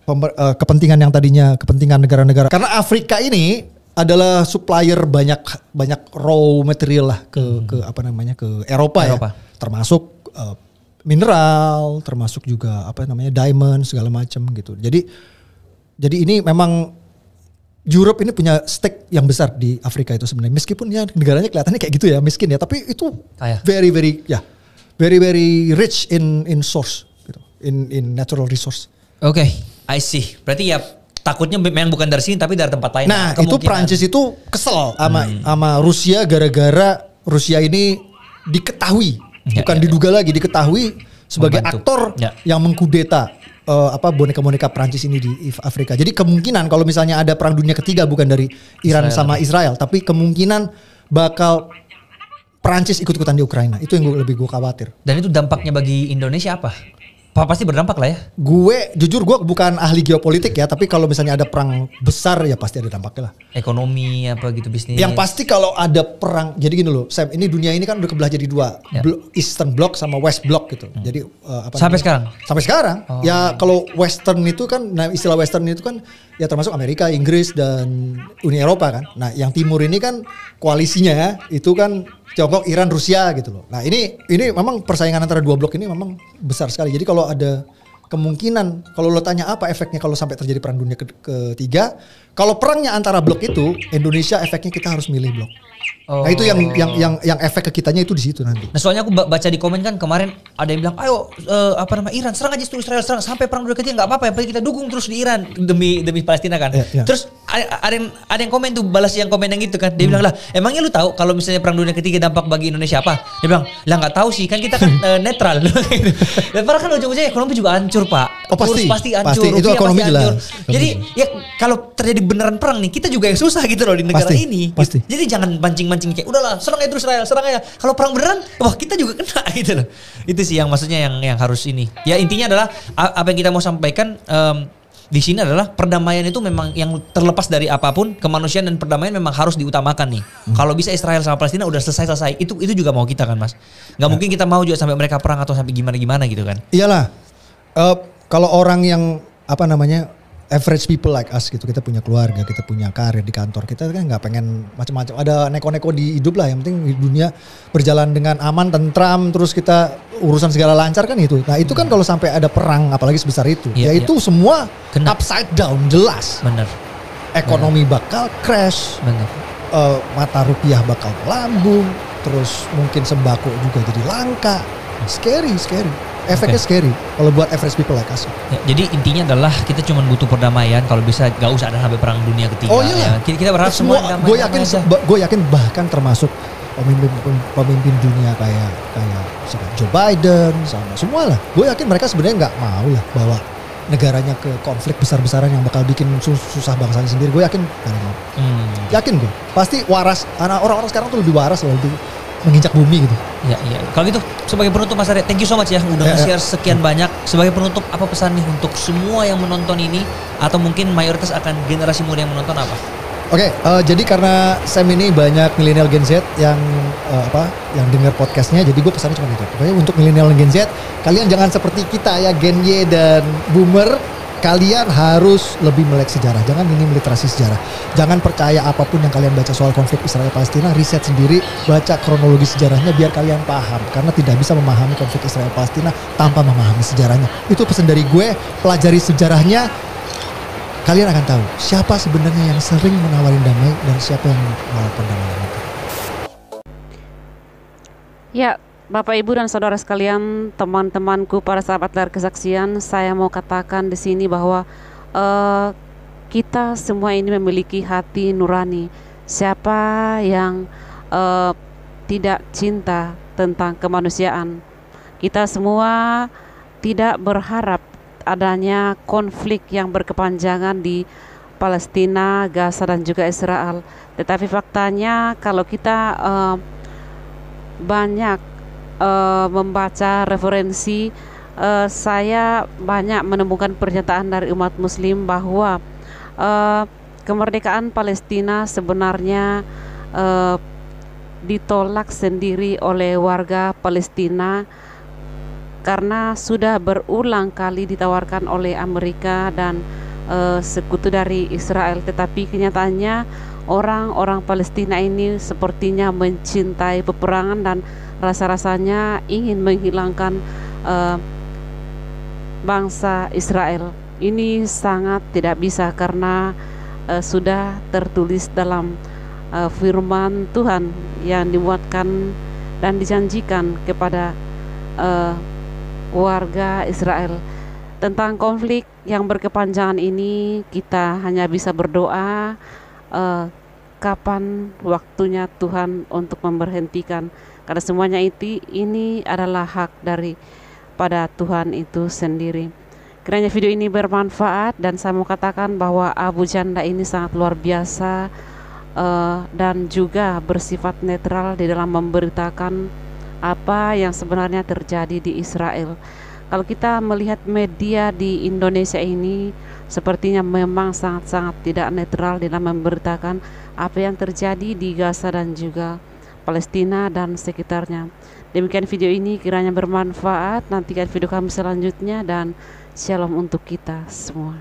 Ke kepentingan yang tadinya kepentingan negara-negara, karena Afrika ini adalah supplier banyak raw material lah ke Eropa. Ya, termasuk mineral, termasuk juga diamond segala macam gitu. Jadi ini memang Europe ini punya stake yang besar di Afrika itu sebenarnya. Meskipun ya negaranya kelihatannya kayak gitu ya, miskin ya, tapi itu very very rich in source gitu, in natural resource. Oke, I see. Berarti ya takutnya memang bukan dari sini tapi dari tempat lain. Nah, itu Prancis itu kesel sama Rusia gara-gara Rusia ini diketahui diduga lagi, diketahui sebagai aktor yang mengkudeta boneka-boneka Prancis ini di Afrika. Jadi kemungkinan kalau misalnya ada perang dunia ketiga bukan dari Iran sama Israel, tapi kemungkinan bakal Prancis ikut-ikutan di Ukraina. Itu yang lebih gue khawatir. Dan itu dampaknya bagi Indonesia apa? Pasti berdampak lah ya. Jujur gue bukan ahli geopolitik ya, tapi kalau misalnya ada perang besar ya pasti ada dampaknya lah. Ekonomi apa gitu, bisnis. Yang pasti kalau ada perang, jadi gini loh Sam, ini dunia ini kan udah kebelah jadi dua, Eastern Bloc sama West Bloc gitu. Jadi sampai sekarang? Sampai sekarang. Ya kalau Western itu kan, nah istilah Western itu kan ya termasuk Amerika, Inggris dan Uni Eropa kan. Nah yang timur ini kan koalisinya itu kan Tiongkok, Iran, Rusia gitu loh. Nah ini memang persaingan antara dua blok ini memang besar sekali. Jadi kalau ada kemungkinan, kalau lo tanya apa efeknya kalau sampai terjadi perang dunia ketiga, kalau perangnya antara blok itu, Indonesia efeknya kita harus milih blok. Nah itu yang efek ke kitanya itu di situ nanti. Nah soalnya aku baca di komen kan kemarin ada yang bilang, ayo Iran serang aja Israel, serang sampai perang dunia ketiga nggak apa-apa, yang penting kita dukung terus di Iran demi Palestina kan. Terus ada yang komen tuh, balas yang komen yang gitu kan, dia bilang lah emangnya lu tahu kalau misalnya perang dunia ketiga dampak bagi Indonesia apa? Dia bilang lah nggak tahu sih, kan kita kan netral. Dan padahal kan ujung-ujungnya ekonomi juga hancur pak. Pasti hancur, itu ekonomi jelas. Jadi ya kalau terjadi beneran perang nih, kita juga yang susah gitu loh di negara ini. Pasti. Jadi jangan mancing kayak udahlah serang aja terus Israel, serang aja. Kalau perang beneran, wah kita juga kena gitu loh. Itu sih yang maksudnya yang harus ini. Ya intinya adalah apa yang kita mau sampaikan di sini adalah perdamaian itu memang yang terlepas dari apapun, kemanusiaan dan perdamaian memang harus diutamakan nih. Kalau bisa Israel sama Palestina udah selesai, itu juga mau kita kan mas. Gak mungkin kita mau juga sampai mereka perang atau sampai gimana gitu kan. Iyalah. Kalau orang yang average people like us gitu, kita punya keluarga, kita punya karir di kantor, kita kan nggak pengen macam-macam, ada neko-neko di hidup lah, yang penting dunia berjalan dengan aman, tentram, terus kita urusan segala lancar kan itu. Nah itu kan kalau sampai ada perang apalagi sebesar itu, itu semua upside down jelas. Bener. Ekonomi bakal crash, mata rupiah bakal melambung, terus mungkin sembako juga jadi langka, scary. Efeknya scary kalau buat average people like us. Ya, jadi intinya adalah kita cuma butuh perdamaian, kalau bisa gak usah ada sampai perang dunia ketiga. Oh iya. Ya. Kita berharap semua gue yakin bahkan termasuk pemimpin dunia kayak Joe Biden sama semua lah. Gue yakin mereka sebenarnya nggak mau lah bawa negaranya ke konflik besar-besaran yang bakal bikin susah bangsanya sendiri. Gue yakin nggak mau. Yakin gue. Pasti waras. Orang-orang sekarang tuh lebih waras loh, lebih menginjak bumi gitu. Iya, iya. Kalau gitu sebagai penutup Mas Arya, thank you so much ya udah nge-share sekian banyak. Sebagai penutup apa pesan nih untuk semua yang menonton ini atau mungkin mayoritas akan generasi muda yang menonton apa? Oke, jadi karena Sam ini banyak milenial Gen Z yang yang dengar podcastnya, jadi gue pesannya cuma itu. Pokoknya untuk milenial Gen Z, kalian jangan seperti kita ya Gen Y dan Boomer, kalian harus lebih melek sejarah, jangan minim literasi sejarah. Jangan percaya apapun yang kalian baca soal konflik Israel-Palestina, riset sendiri, baca kronologi sejarahnya biar kalian paham. Karena tidak bisa memahami konflik Israel-Palestina tanpa memahami sejarahnya. Itu pesan dari gue, pelajari sejarahnya. Kalian akan tahu siapa sebenarnya yang sering menawarin damai dan siapa yang malah perdamaian itu. Ya, Bapak Ibu dan saudara sekalian, teman-temanku para sahabat layar kesaksian, saya mau katakan di sini bahwa kita semua ini memiliki hati nurani. Siapa yang tidak cinta tentang kemanusiaan? Kita semua tidak berharap adanya konflik yang berkepanjangan di Palestina, Gaza dan juga Israel. Tetapi faktanya kalau kita banyak membaca referensi, saya banyak menemukan pernyataan dari umat Muslim bahwa kemerdekaan Palestina sebenarnya ditolak sendiri oleh warga Palestina karena sudah berulang kali ditawarkan oleh Amerika dan sekutu dari Israel. Tetapi kenyataannya orang-orang Palestina ini sepertinya mencintai peperangan dan rasa-rasanya ingin menghilangkan bangsa Israel. Ini sangat tidak bisa karena sudah tertulis dalam firman Tuhan yang dimuatkan dan dijanjikan kepada warga Israel. Tentang konflik yang berkepanjangan ini kita hanya bisa berdoa kapan waktunya Tuhan untuk memberhentikan, karena semuanya ini adalah hak daripada Tuhan itu sendiri. Kiranya video ini bermanfaat dan saya mau katakan bahwa Abu Janda ini sangat luar biasa dan juga bersifat netral di dalam memberitakan apa yang sebenarnya terjadi di Israel. Kalau kita melihat media di Indonesia ini sepertinya memang sangat-sangat tidak netral dalam memberitakan apa yang terjadi di Gaza dan juga Palestina dan sekitarnya. Demikian video ini, kiranya bermanfaat. Nantikan video kami selanjutnya dan shalom untuk kita semua.